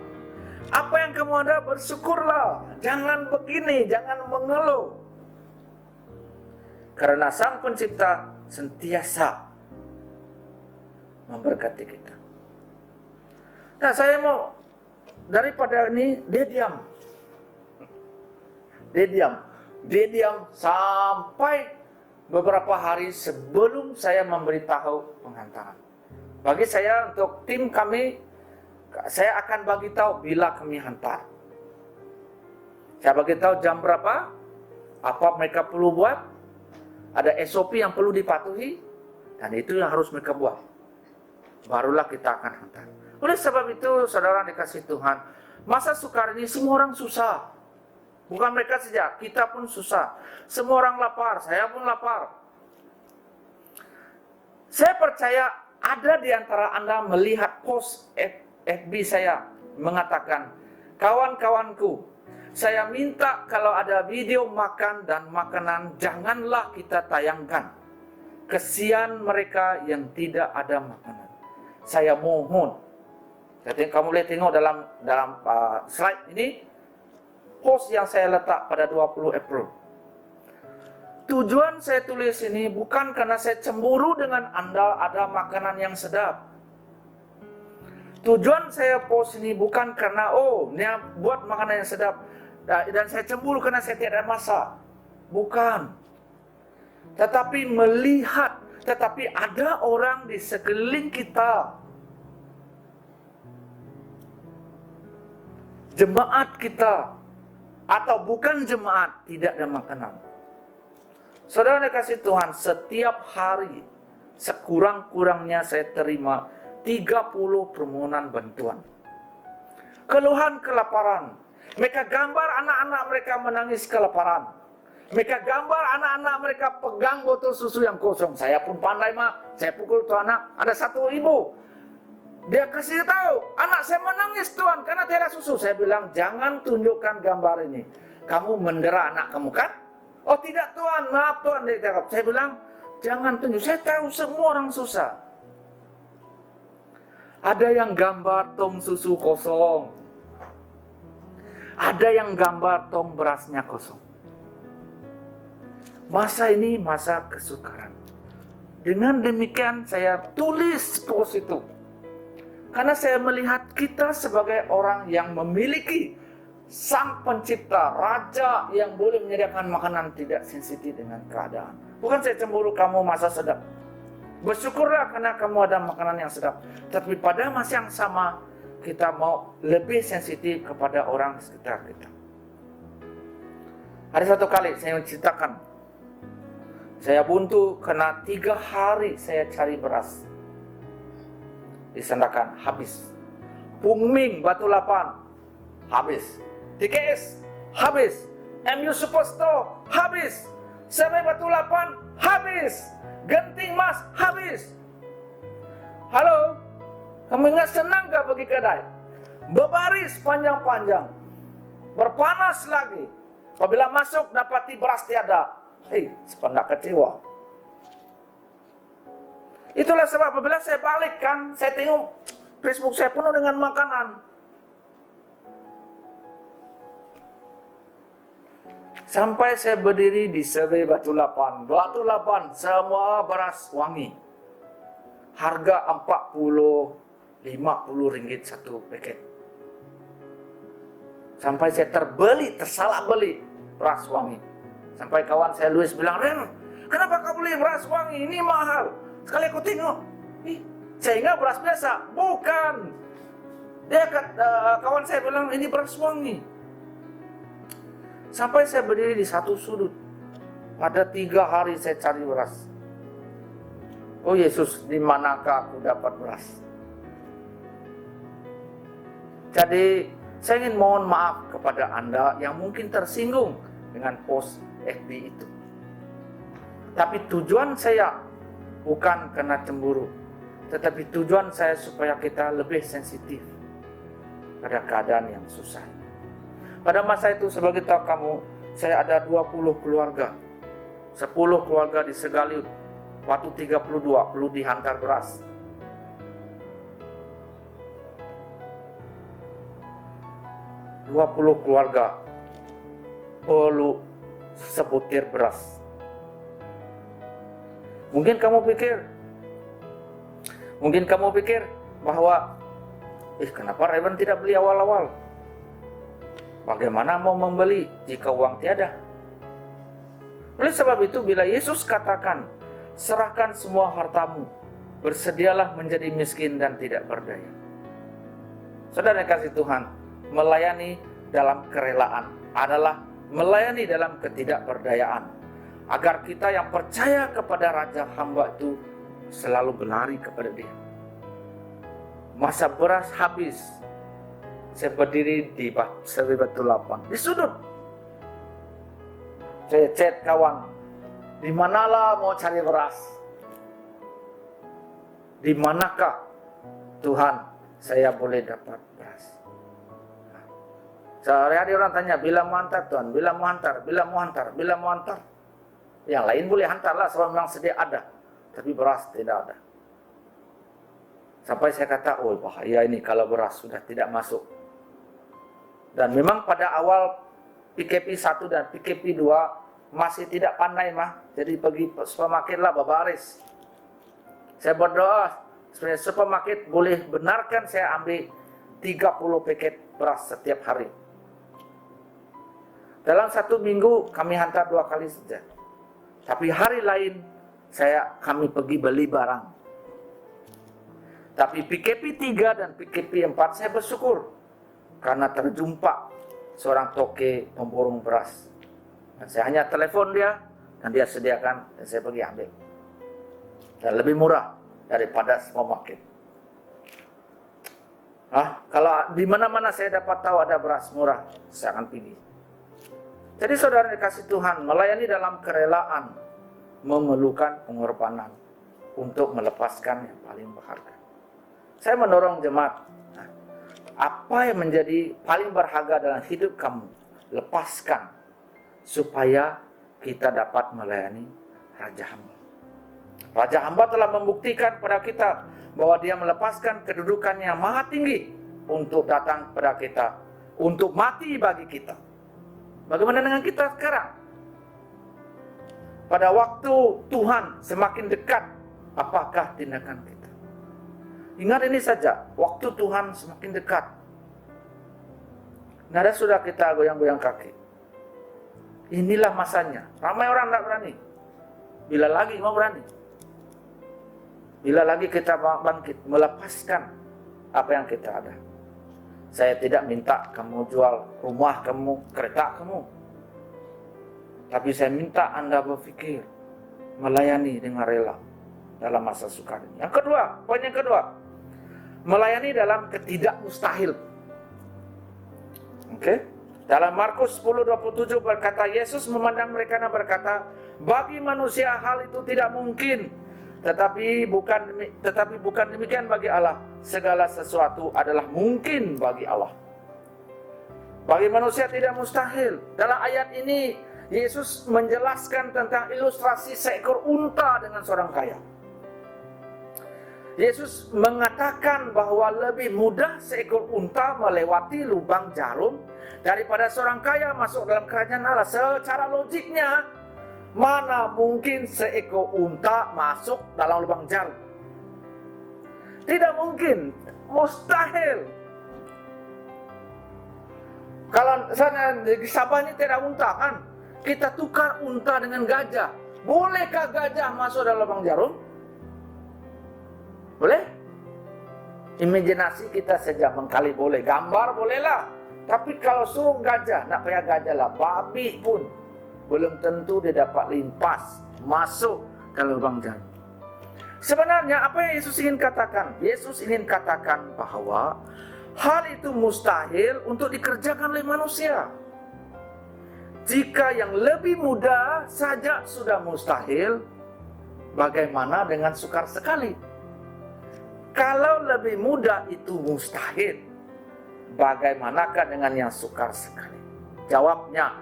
Apa yang kamu ada, bersyukurlah. Jangan begini, jangan mengeluh. Karena Sang Pencipta sentiasa memberkati kita. Nah, saya mau daripada ini dia diam sampai beberapa hari sebelum saya memberitahu penghantaran. Bagi saya, untuk tim kami, saya akan bagi tahu bila kami hantar. Saya bagi tahu jam berapa, apa mereka perlu buat, ada SOP yang perlu dipatuhi, dan itu yang harus mereka buat. Barulah kita akan hantar. Oleh sebab itu, saudara dikasih Tuhan, masa sukar ini semua orang susah. Bukan mereka saja, kita pun susah. Semua orang lapar, saya pun lapar. Saya percaya ada di antara Anda melihat post FB saya mengatakan, kawan-kawanku, saya minta kalau ada video makan dan makanan, janganlah kita tayangkan. Kesian mereka yang tidak ada makanan. Saya mohon. Jadi kamu boleh tengok dalam slide ini, post yang saya letak pada 20 April. Tujuan saya tulis ini bukan karena saya cemburu dengan Anda ada makanan yang sedap. Tujuan saya post ini bukan karena dia buat makanan yang sedap dan saya cemburu karena saya tidak masak. Bukan. Tetapi melihat, tetapi ada orang di sekeliling kita, jemaat kita, atau bukan jemaat, tidak ada makanan. Saudara dikasih Tuhan, setiap hari sekurang-kurangnya saya terima 30 permohonan bantuan. Keluhan kelaparan. Mereka gambar anak-anak mereka menangis kelaparan. Mereka gambar anak-anak mereka pegang botol susu yang kosong. Saya pun pandai, Mak. Saya pukul tuh anak. Ada satu ibu, dia kasih tahu, anak saya menangis Tuhan karena tiada susu. Saya bilang, jangan tunjukkan gambar ini. Kamu mendera anak kamu kan? Oh tidak Tuhan, maaf Tuhan. Dia cakap. Saya bilang, jangan tunjuk. Saya tahu semua orang susah. Ada yang gambar tong susu kosong. Ada yang gambar tong berasnya kosong. Masa ini masa kesukaran. Dengan demikian saya tulis post itu. Karena saya melihat kita sebagai orang yang memiliki Sang Pencipta, Raja yang boleh menyediakan makanan, tidak sensitif dengan keadaan. Bukan saya cemburu kamu masa sedap. Bersyukurlah karena kamu ada makanan yang sedap. Tapi pada masa yang sama, kita mau lebih sensitif kepada orang di sekitar kita. Ada satu kali saya menceritakan, saya buntu karena 3 hari saya cari beras. Disandarkan, habis. Pungming, Batu Lapan, habis. TKS, habis. MU Superstore, habis. Sampai Batu Lapan, habis. Genting Mas, habis. Halo, kamu ingat senang gak pergi kedai? Berbaris panjang-panjang. Berpanas lagi. Apabila masuk, dapati beras tiada. Sependak kecewa. Itulah sebab apabila saya balik kan, saya tengok Facebook saya penuh dengan makanan. Sampai saya berdiri di survey Batu Lapan. Batu Lapan semua beras wangi. Harga 40-50 ringgit satu paket. Sampai saya tersalah beli beras wangi. Sampai kawan saya Luis bilang, "Ren, kenapa kau beli beras wangi? Ini mahal." Sekali aku tengok, saya ingat beras biasa. Bukan. Kawan saya bilang, ini beras wangi. Sampai saya berdiri di satu sudut. Ada 3 hari saya cari beras. Oh Yesus, di manakah aku dapat beras? Jadi, saya ingin mohon maaf kepada Anda yang mungkin tersinggung dengan post FB itu. Tapi tujuan saya bukan karena cemburu, tetapi tujuan saya supaya kita lebih sensitif pada keadaan yang susah. Pada masa itu, sebagai tahu kamu, saya ada 20 keluarga. 10 keluarga di Segali, waktu 32 perlu dihantar beras. "20 keluarga perlu sebutir beras. Mungkin kamu pikir bahwa kenapa Reuben tidak beli awal-awal? Bagaimana mau membeli jika uang tiada? Oleh sebab itu, bila Yesus katakan, serahkan semua hartamu, bersedialah menjadi miskin dan tidak berdaya. Saudara yang kasih Tuhan, melayani dalam kerelaan adalah melayani dalam ketidakberdayaan, agar kita yang percaya kepada Raja hamba itu selalu berlari kepada Dia. Masa beras habis, saya berdiri di batu lapang, di sudut. Saya chat kawan, di manalah mau cari beras? Di manakah Tuhan saya boleh dapat beras? Sehari-hari orang tanya, bila mau hantar Tuhan, bila mau hantar. Yang lain boleh hantarlah sebab memang sedia ada, tapi beras tidak ada. Sampai saya kata, bahaya ini kalau beras sudah tidak masuk. Dan memang pada awal PKP 1 dan PKP 2 masih tidak pandai jadi pergi supermarket lah berbaris. Saya berdoa supaya supermarket boleh benarkan saya ambil 30 paket beras setiap hari. Dalam 1 minggu kami hantar 2 kali saja. Tapi hari lain kami pergi beli barang. Tapi PKP 3 dan PKP 4 saya bersyukur karena terjumpa seorang toke pemborong beras. Dan saya hanya telepon dia dan dia sediakan dan saya pergi ambil. Dan lebih murah daripada supermarket. Kalau di mana-mana saya dapat tahu ada beras murah, saya akan pilih. Jadi saudara dikasih Tuhan, melayani dalam kerelaan memerlukan pengorbanan untuk melepaskan yang paling berharga. Saya mendorong jemaat, apa yang menjadi paling berharga dalam hidup kamu, lepaskan supaya kita dapat melayani Raja Hamba. Raja Hamba telah membuktikan kepada kita bahwa Dia melepaskan kedudukannya maha tinggi untuk datang kepada kita, untuk mati bagi kita. Bagaimana dengan kita sekarang? Pada waktu Tuhan semakin dekat, apakah tindakan kita? Ingat ini saja, waktu Tuhan semakin dekat. Nada sudah kita goyang-goyang kaki. Inilah masanya. Ramai orang tidak berani. Bila lagi mau berani? Bila lagi kita bangkit, melepaskan apa yang kita ada. Saya tidak minta kamu jual rumah kamu, kereta kamu. Tapi saya minta Anda berpikir, melayani dengan rela dalam masa sukar ini. Yang kedua, poin yang kedua, melayani dalam ketidakmustahil. Dalam Markus 10:27 berkata, Yesus memandang mereka dan berkata, bagi manusia hal itu tidak mungkin, tetapi bukan demikian bagi Allah. Segala sesuatu adalah mungkin bagi Allah. Bagi manusia tidak mustahil. Dalam ayat ini Yesus menjelaskan tentang ilustrasi seekor unta dengan seorang kaya. Yesus mengatakan bahwa lebih mudah seekor unta melewati lubang jarum daripada seorang kaya masuk dalam kerajaan Allah. Secara logiknya, mana mungkin seekor unta masuk dalam lubang jarum? Tidak mungkin, mustahil. Kalau sana di Sabah ini tidak unta kan? Kita tukar unta dengan gajah. Bolehkah gajah masuk dalam lubang jarum? Boleh? Imajinasi kita saja mengkali boleh. Gambar bolehlah. Tapi kalau suruh gajah, nak payah gajah lah. Babi pun belum tentu dia dapat limpas masuk ke lubang jarum. Sebenarnya apa yang Yesus ingin katakan? Yesus ingin katakan bahwa hal itu mustahil untuk dikerjakan oleh manusia. Jika yang lebih mudah saja sudah mustahil, bagaimana dengan sukar sekali? Kalau lebih mudah itu mustahil, bagaimanakah dengan yang sukar sekali? Jawabnya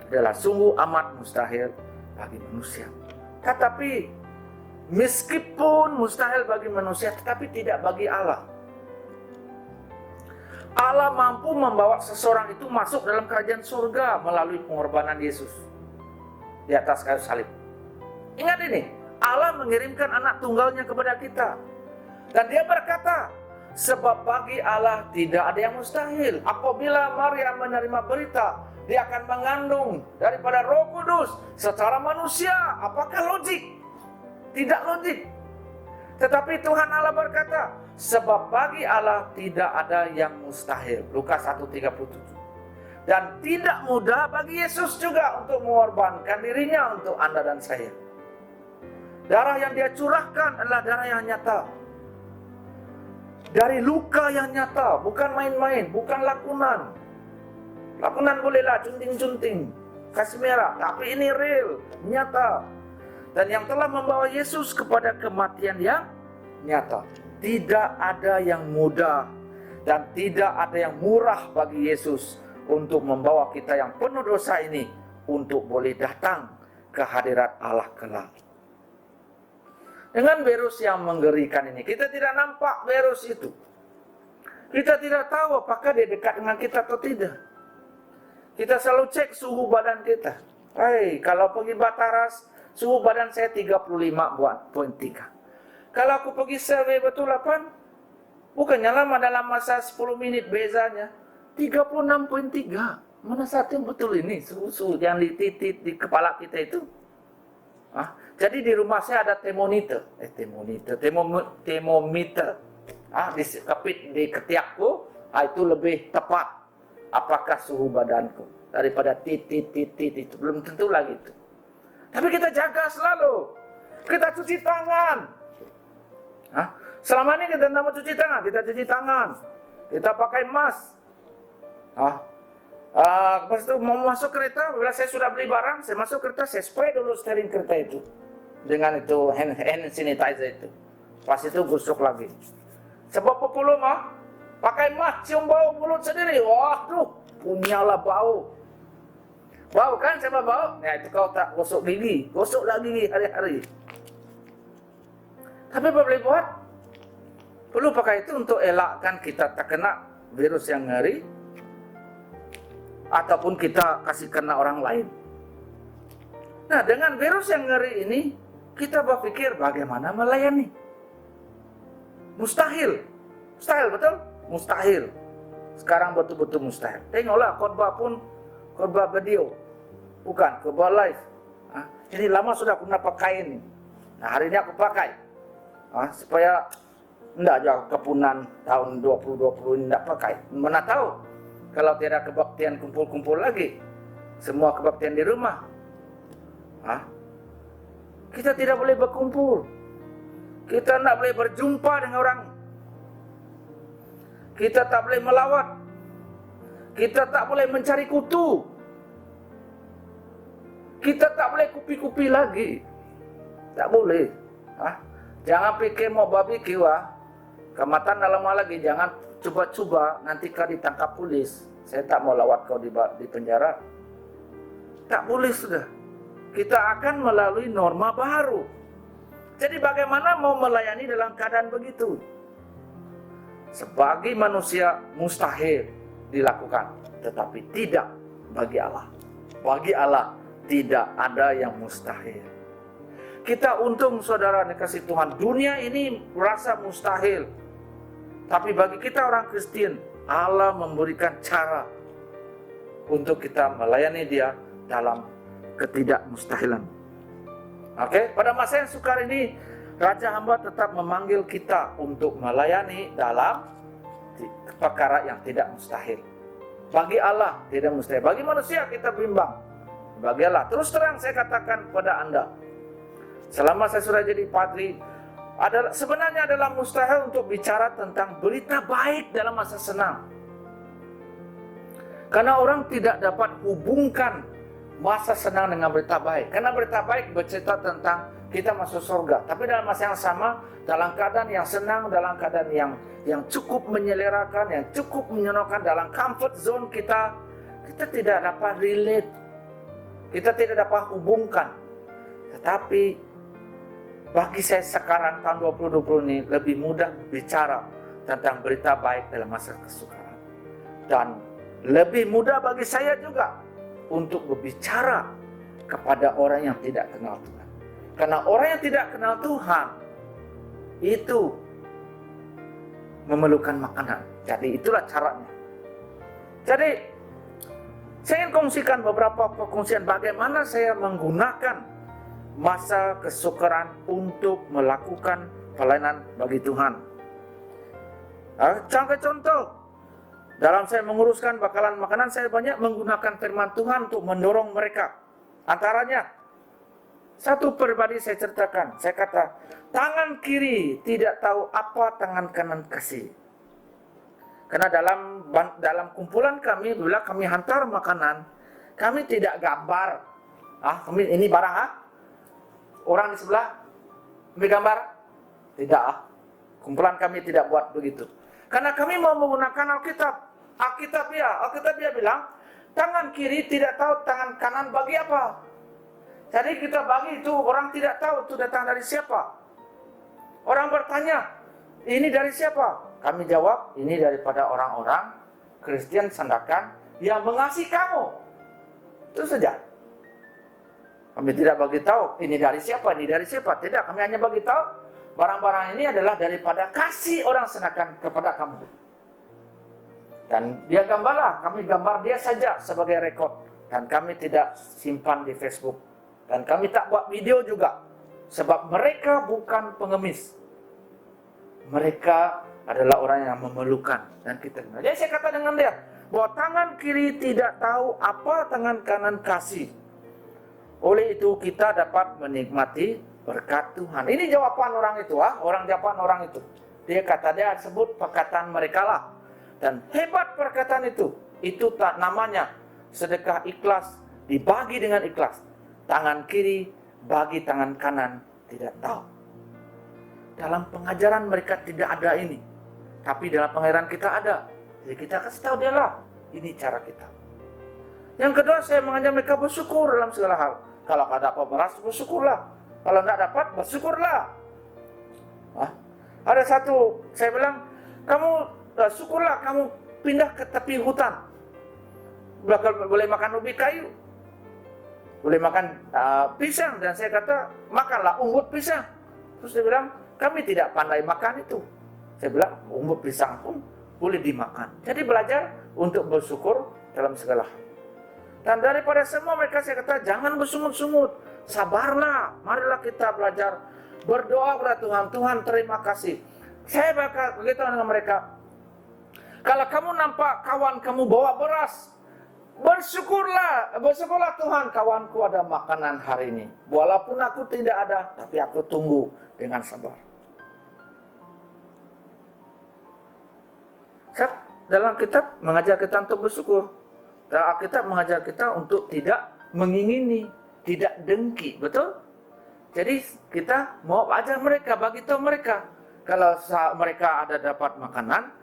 adalah sungguh amat mustahil bagi manusia. Tetapi meskipun mustahil bagi manusia, tetapi tidak bagi Allah. Allah mampu membawa seseorang itu masuk dalam kerajaan surga melalui pengorbanan Yesus di atas kayu salib. Ingat ini, Allah mengirimkan anak tunggalnya kepada kita. Dan dia berkata, sebab bagi Allah tidak ada yang mustahil. Apabila Maria menerima berita, dia akan mengandung daripada Roh Kudus secara manusia. Apakah logik? Tidak logik. Tetapi Tuhan Allah berkata, sebab bagi Allah tidak ada yang mustahil. Lukas 1:37. Dan tidak mudah bagi Yesus juga untuk mengorbankan dirinya untuk Anda dan saya. Darah yang dia curahkan adalah darah yang nyata. Dari luka yang nyata, bukan main-main, bukan lakonan. Lakonan bolehlah cunting-cunting, kasih merah, tapi ini real, nyata. Dan yang telah membawa Yesus kepada kematian yang nyata. Tidak ada yang mudah dan tidak ada yang murah bagi Yesus untuk membawa kita yang penuh dosa ini untuk boleh datang ke hadirat Allah kelak. Dengan virus yang mengerikan ini, kita tidak nampak virus itu. Kita tidak tahu apakah dia dekat dengan kita atau tidak. Kita selalu cek suhu badan kita. Kalau pergi Bataras, suhu badan saya 35,3. Kalau aku pergi survei betul 8, bukannya lama, dalam masa 10 menit bezanya. 36,3. Mana satu yang betul ini suhu yang dititik di kepala kita itu? Jadi di rumah saya ada termometer. Dikepit di ketiakku, itu lebih tepat. Apakah suhu badanku daripada titik itu, belum tentu lagi itu. Tapi kita jaga selalu. Kita cuci tangan. Selama ini kita tidak mau cuci tangan, kita cuci tangan. Kita pakai mask. Pas itu mau masuk kereta, bila saya sudah beli barang, saya masuk kereta, saya spray dulu steering kereta itu dengan itu hand sanitizer itu. Pas itu gosok lagi. Sebab pepuluh pakai mask, cium bau mulut sendiri. Waduh, punyalah bau. Bau kan, sama bau. Nah itu kau tak gosok gigi, gosoklah gigi hari-hari. Tapi apa boleh buat? Perlu pakai itu untuk elakkan kita tak kena virus yang ngeri, ataupun kita kasih kena orang lain. Nah, dengan virus yang ngeri ini, kita berpikir bagaimana melayani. Mustahil. Mustahil, betul? Mustahil. Sekarang betul-betul mustahil. Tengoklah khotbah pun, khotbah video. Bukan, khotbah live. Ini lama sudah aku nak pakai ini. Nah, hari ini aku pakai. Supaya tidak aja kepunan tahun 2020 ini tidak pakai. Mana tahu kalau tiada kebaktian kumpul-kumpul lagi, semua kebaktian di rumah. Kita tidak boleh berkumpul. Kita tidak boleh berjumpa dengan orang. Kita tak boleh melawat. Kita tak boleh mencari kutu. Kita tak boleh kupi-kupi lagi. Tak boleh. Jangan pikir mau barbecue. Kamatan dalam lagi, jangan coba-coba nanti kau ditangkap polis. Saya tak mau lawat kau di penjara. Tak boleh sudah. Kita akan melalui norma baru. Jadi bagaimana mau melayani dalam keadaan begitu? Sebagai manusia mustahil dilakukan, tetapi tidak bagi Allah. Bagi Allah tidak ada yang mustahil. Kita untung saudara dikasih Tuhan, dunia ini merasa mustahil. Tapi bagi kita orang Kristen, Allah memberikan cara untuk kita melayani Dia dalam ketidakmustahilan. Pada masa yang sukar ini, Raja Hamba tetap memanggil kita untuk melayani dalam perkara yang tidak mustahil. Bagi Allah tidak mustahil. Bagi manusia kita bimbang. Bagi Allah, terus terang saya katakan kepada Anda, selama saya sudah jadi padri, sebenarnya adalah mustahil untuk bicara tentang berita baik dalam masa senang. Karena orang tidak dapat hubungkan masa senang dengan berita baik. Karena berita baik bercerita tentang kita masuk surga. Tapi dalam masa yang sama, dalam keadaan yang senang, dalam keadaan yang cukup menyelerakan, yang cukup menyenangkan, dalam comfort zone kita tidak dapat relate. Kita tidak dapat hubungkan. Tetapi bagi saya sekarang tahun 2020 ini lebih mudah bicara tentang berita baik dalam masa kesukaran. Dan lebih mudah bagi saya juga untuk berbicara kepada orang yang tidak kenal Tuhan. Karena orang yang tidak kenal Tuhan itu memerlukan makanan. Jadi itulah caranya. Jadi saya ingin kongsikan beberapa perkongsian bagaimana saya menggunakan masa kesukaran untuk melakukan pelayanan bagi Tuhan. Contoh, dalam saya menguruskan bakalan makanan, saya banyak menggunakan firman Tuhan untuk mendorong mereka. Antaranya, satu pribadi saya ceritakan, saya kata, tangan kiri tidak tahu apa tangan kanan kasih. Karena dalam kumpulan kami, bila kami hantar makanan, kami tidak gambar. Kami ini barang orang di sebelah ambil gambar? Tidak. Kumpulan kami tidak buat begitu. Karena kami mau menggunakan Alkitab. Alkitab bilang, tangan kiri tidak tahu tangan kanan bagi apa. Jadi kita bagi itu, orang tidak tahu itu datang dari siapa. Orang bertanya, ini dari siapa? Kami jawab, ini daripada orang-orang Kristen Sandakan yang mengasihi kamu. Itu saja. Kami tidak bagi tahu, ini dari siapa, ini dari siapa. Tidak, kami hanya bagi tahu, barang-barang ini adalah daripada kasih orang Sandakan kepada kamu. Dan dia gambarlah, kami gambar dia saja sebagai rekod. Dan kami tidak simpan di Facebook. Dan kami tak buat video juga. Sebab mereka bukan pengemis. Mereka adalah orang yang memerlukan. Dan kita. Jadi saya kata dengan dia, bahwa tangan kiri tidak tahu apa tangan kanan kasih. Oleh itu kita dapat menikmati berkat Tuhan. Ini jawaban orang itu, jawaban orang itu. Dia kata, dia sebut perkataan mereka lah. Dan hebat perkataan itu tak namanya sedekah ikhlas, dibagi dengan ikhlas. Tangan kiri bagi tangan kanan tidak tahu. Dalam pengajaran mereka tidak ada ini. Tapi dalam pengajaran kita ada. Jadi kita kasih tahu dia lah. Ini cara kita. Yang kedua, saya mengajar mereka bersyukur dalam segala hal. Kalau ada apa beras, bersyukurlah. Kalau tidak dapat, bersyukurlah. Ada satu, saya bilang, kamu syukurlah kamu pindah ke tepi hutan. Boleh makan ubi kayu. Boleh makan pisang. Dan saya kata, makanlah umbut pisang. Terus dia bilang, kami tidak pandai makan itu. Saya bilang, umbut pisang pun boleh dimakan. Jadi belajar untuk bersyukur dalam segala hal. Dan daripada semua mereka saya kata, jangan bersungut-sungut. Sabarlah, marilah kita belajar berdoa kepada Tuhan. Tuhan terima kasih. Saya berkata dengan mereka, kalau kamu nampak kawan kamu bawa beras, bersyukurlah Tuhan, kawanku ada makanan hari ini. Walaupun aku tidak ada, tapi aku tunggu dengan sabar. Dalam kitab mengajar kita untuk bersyukur. Dalam Alkitab mengajar kita untuk tidak mengingini, tidak dengki, betul? Jadi kita mau ajar mereka, bagi tahu mereka. Kalau mereka ada dapat makanan,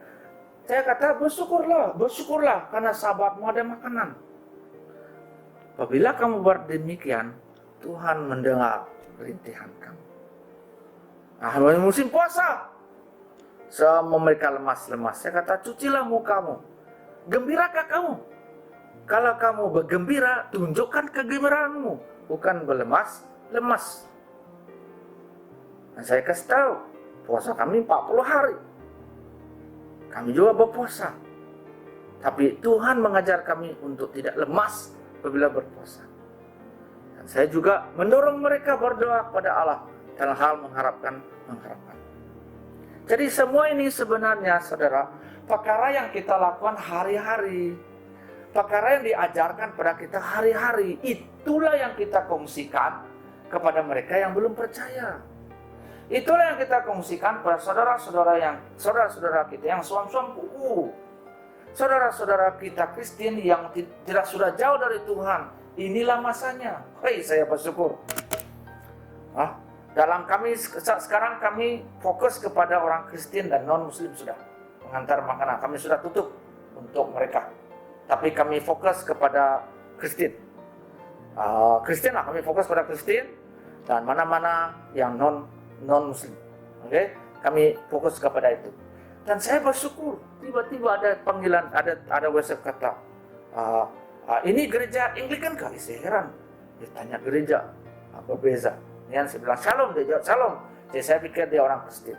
saya kata bersyukurlah karena sahabatmu ada makanan. Apabila kamu buat demikian, Tuhan mendengar rintihan kamu. Musim puasa, semua mereka lemas-lemas. Saya kata, cucilah mukamu. Gembirakan kamu. Kalau kamu bergembira, tunjukkan kegembiraanmu. Bukan berlemas-lemas. Dan saya kasih tahu, puasa kami 40 hari. Kami juga berpuasa. Tapi Tuhan mengajar kami untuk tidak lemas apabila berpuasa. Dan saya juga mendorong mereka berdoa kepada Allah dalam hal mengharapkan. Jadi semua ini sebenarnya, saudara, perkara yang kita lakukan hari-hari. Perkara yang diajarkan pada kita hari-hari. Itulah yang kita kongsikan kepada mereka yang belum percaya. Itulah yang kita kongsikan pada saudara-saudara kita yang suam-suam kuku. Saudara-saudara kita Kristen yang tidak sudah jauh dari Tuhan. Inilah masanya. Saya bersyukur. Sekarang kami fokus kepada orang Kristen dan non-Muslim sudah. Mengantar makanan. Kami sudah tutup untuk mereka. Tapi kami fokus kepada Kristen. Kami fokus pada Kristen. Dan mana-mana yang non-Muslim. Okay? Kami fokus kepada itu. Dan saya bersyukur. Tiba-tiba ada panggilan, ada WhatsApp kata, ini gereja Anglikan kah? Saya heran. Dia tanya gereja. Apa beza? Kemudian saya bilang, shalom. Dia jawab, shalom. Jadi saya pikir dia orang Kristen.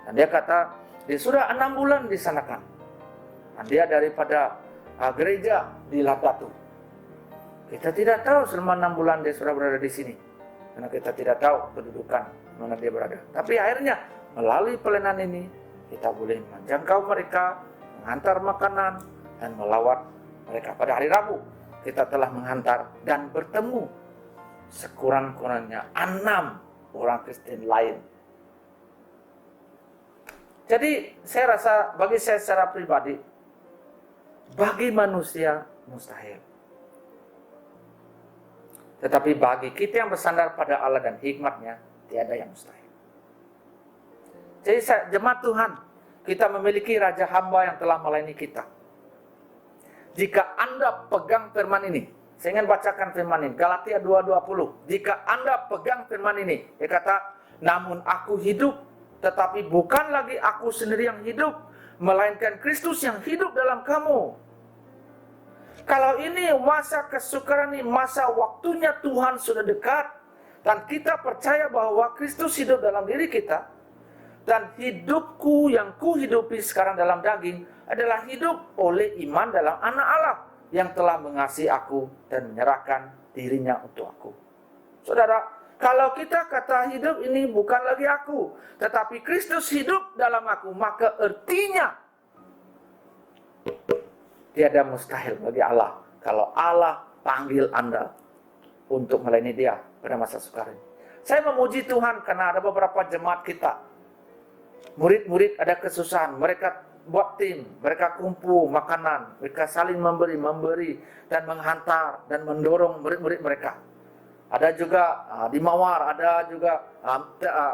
Dan dia kata, dia sudah 6 bulan di sana kan. Dan dia daripada gereja di Labatu. Kita tidak tahu selama 6 bulan dia sudah berada di sini. Karena kita tidak tahu kedudukan mana dia berada. Tapi akhirnya melalui pelayanan ini, kita boleh menjangkau mereka, menghantar makanan, dan melawat mereka. Pada hari Rabu, kita telah menghantar dan bertemu sekurang-kurangnya 6 orang Kristen lain. Jadi saya rasa bagi saya secara pribadi, bagi manusia mustahil. Tetapi bagi kita yang bersandar pada Allah dan hikmat-Nya, tiada yang mustahil. Jadi jemaat Tuhan, kita memiliki Raja Hamba yang telah melayani kita. Jika Anda pegang firman ini, saya ingin bacakan firman ini, Galatia 2:20. Jika Anda pegang firman ini, dia kata, namun aku hidup, tetapi bukan lagi aku sendiri yang hidup, melainkan Kristus yang hidup dalam kamu. Kalau ini masa kesukaran ini, masa waktunya Tuhan sudah dekat, dan kita percaya bahwa Kristus hidup dalam diri kita, dan hidupku yang kuhidupi sekarang dalam daging adalah hidup oleh iman dalam Anak Allah yang telah mengasihi aku dan menyerahkan dirinya untuk aku. Saudara, kalau kita kata hidup ini bukan lagi aku, tetapi Kristus hidup dalam aku, maka artinya tiada mustahil bagi Allah kalau Allah panggil Anda untuk melayani Dia pada masa sukar ini. Saya memuji Tuhan karena ada beberapa jemaat kita, murid-murid ada kesusahan, mereka buat tim, mereka kumpul makanan, mereka saling memberi dan menghantar dan mendorong murid-murid mereka. Ada juga di Mawar, ada juga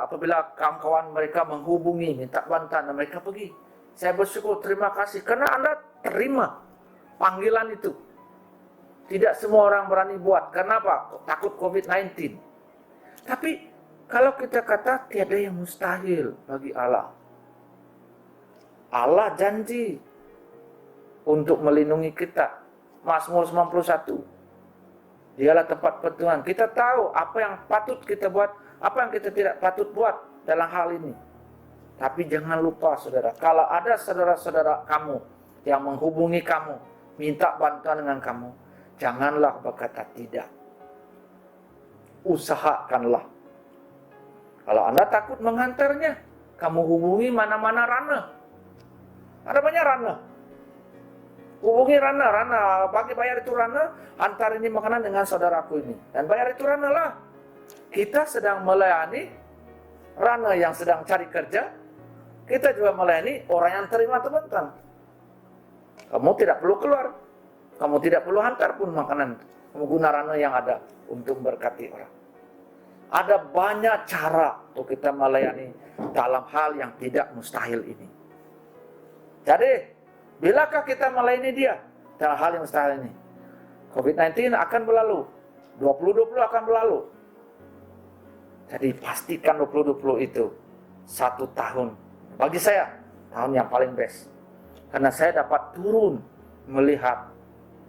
apabila kawan-kawan mereka menghubungi, minta bantuan dan mereka pergi. Saya bersyukur, terima kasih karena Anda terima panggilan itu. Tidak semua orang berani buat. Kenapa? Takut COVID-19. Tapi kalau kita kata tiada yang mustahil bagi Allah. Allah janji untuk melindungi kita. Mazmur 91. Dialah tempat perlindungan. Kita tahu apa yang patut kita buat, apa yang kita tidak patut buat dalam hal ini. Tapi jangan lupa saudara, kalau ada saudara-saudara kamu yang menghubungi kamu, minta bantuan dengan kamu, janganlah berkata tidak. Usahakanlah. Kalau Anda takut menghantarnya, kamu hubungi mana-mana Rana. Ada banyak Rana. Hubungi Rana, bagi bayar itu Rana, antar ini makanan dengan saudaraku ini. Dan bayar itu Rana lah. Kita sedang melayani Rana yang sedang cari kerja, kita juga melayani orang yang terima teman-teman. Kamu tidak perlu keluar, kamu tidak perlu hantar pun makanan. Kamu guna Rana yang ada untuk memberkati orang. Ada banyak cara untuk kita melayani dalam hal yang tidak mustahil ini. Jadi, bilakah kita melayani Dia dalam hal yang mustahil ini? COVID-19 akan berlalu, 2020 akan berlalu. Jadi pastikan 2020 itu 1 tahun. Bagi saya, tahun yang paling best. Karena saya dapat turun melihat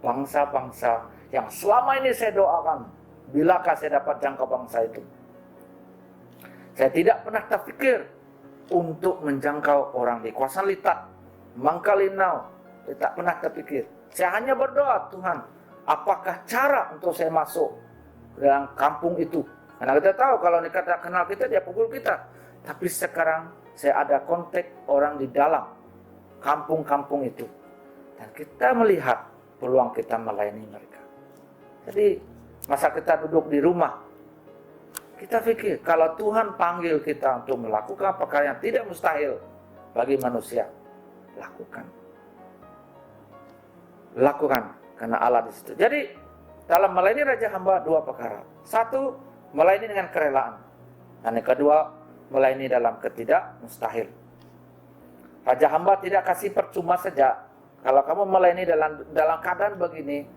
bangsa-bangsa yang selama ini saya doakan. Bilakah saya dapat jangkau bangsa itu? Saya tidak pernah terpikir untuk menjangkau orang di Kawasan Litat, Mangkalinau. Saya tak pernah terpikir. Saya hanya berdoa, Tuhan, apakah cara untuk saya masuk ke dalam kampung itu? Karena kita tahu kalau kita tak kenal kita, dia pukul kita. Tapi sekarang saya ada kontak orang di dalam kampung-kampung itu. Dan kita melihat peluang kita melayani mereka. Jadi masa kita duduk di rumah, kita pikir kalau Tuhan panggil kita untuk melakukan perkara yang tidak mustahil bagi manusia, lakukan. Lakukan karena Allah di situ. Jadi dalam melayani Raja Hamba 2 perkara. 1, melayani dengan kerelaan. Dan yang kedua, melayani dalam ketidakmustahil. Raja Hamba tidak kasih percuma saja. Kalau kamu melayani dalam keadaan begini,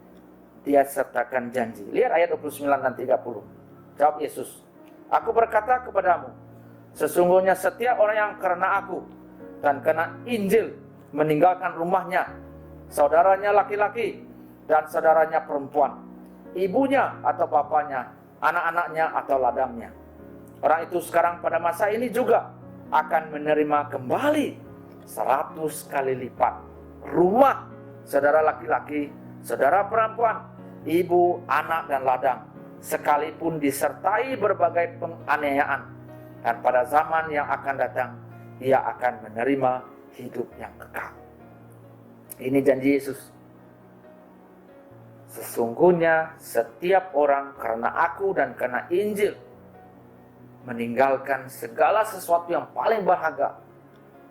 Dia sertakan janji. Lihat ayat 29 dan 30. Jawab Yesus, aku berkata kepadamu, sesungguhnya setiap orang yang karena aku dan karena Injil meninggalkan rumahnya, saudaranya laki-laki dan saudaranya perempuan, ibunya atau bapaknya, anak-anaknya atau ladangnya, Orang itu sekarang pada masa ini juga akan menerima kembali 100 kali lipat rumah saudara laki-laki, saudara perempuan, ibu, anak, dan ladang, sekalipun disertai berbagai penganiayaan. Dan pada zaman yang akan datang, ia akan menerima hidup yang kekal. Ini janji Yesus. Sesungguhnya setiap orang karena aku dan karena Injil meninggalkan segala sesuatu yang paling berharga,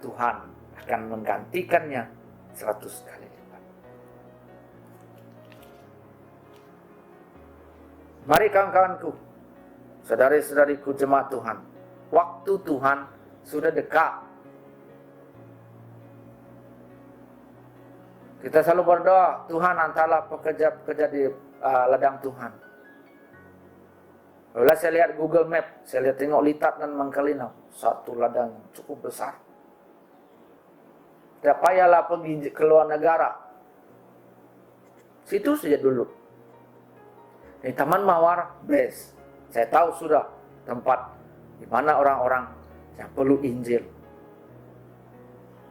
Tuhan akan menggantikannya 100 kali lipat. Mari kawan-kawanku, saudari-saudariku jemaat Tuhan, waktu Tuhan sudah dekat. Kita selalu berdoa, Tuhan hantarlah pekerja-pekerja di ladang Tuhan. Bila saya lihat Google Map, saya lihat tengok Litat dan Mangkalinau, satu ladang yang cukup besar. Tidak payahlah pergi ke luar negara. Situ saja dulu. Di Taman Mawar, best. Saya tahu sudah tempat di mana orang-orang yang perlu Injil.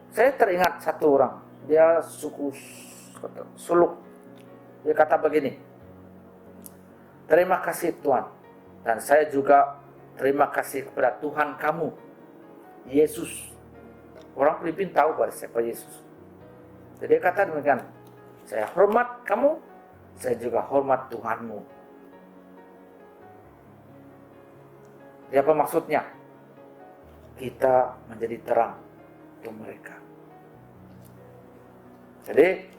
Saya teringat satu orang, dia suku Suluk. Dia kata begini, terima kasih Tuhan, dan saya juga terima kasih kepada Tuhan kamu, Yesus. Orang Filipin tahu pada siapa Yesus. Jadi dia kata demikian, saya hormat kamu, saya juga hormat Tuhanmu. Jadi apa maksudnya? Kita menjadi terang untuk mereka. Jadi,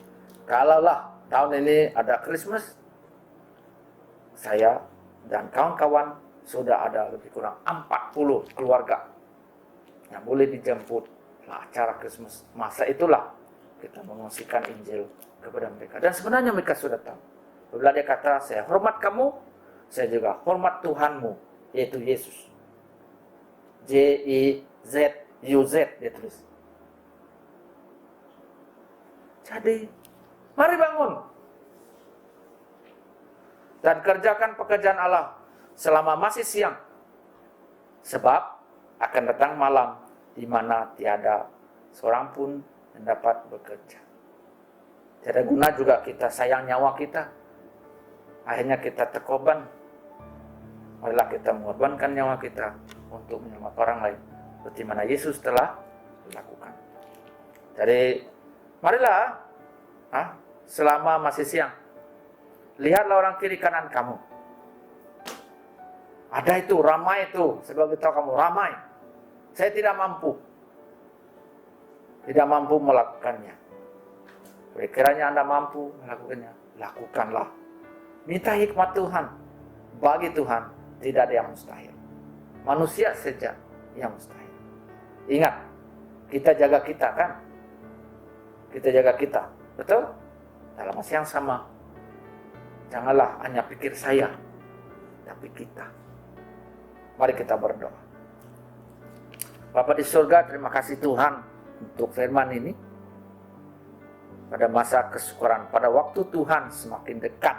kalaulah tahun ini ada Christmas, saya dan kawan-kawan sudah ada lebih kurang 40 keluarga yang boleh dijemput acara Christmas. Masa itulah kita mengungsikan Injil kepada mereka. Dan sebenarnya mereka sudah tahu. Bila dia kata, saya hormat kamu, saya juga hormat Tuhanmu, yaitu Yesus. J-I-Z-U-Z dia tulis. Jadi, mari bangun dan kerjakan pekerjaan Allah selama masih siang, sebab akan datang malam di mana tiada seorang pun yang dapat bekerja. Tiada guna juga kita sayang nyawa kita, akhirnya kita terkorban. Marilah kita mengorbankan nyawa kita untuk menyelamatkan orang lain, seperti mana Yesus telah lakukan. Jadi, marilah selama masih siang, lihatlah orang kiri kanan kamu. Ada itu, ramai itu, saya beritahu kamu, ramai. Saya tidak mampu melakukannya. Kiranya Anda mampu melakukannya, lakukanlah. Minta hikmat Tuhan. Bagi Tuhan tidak ada yang mustahil. Manusia saja yang mustahil. Ingat, kita jaga kita kan? Kita jaga kita, betul? Dalam masa yang sama, janganlah hanya pikir saya, tapi kita. Mari kita berdoa. Bapa di surga, terima kasih Tuhan untuk firman ini. Pada masa kesyukuran, pada waktu Tuhan semakin dekat,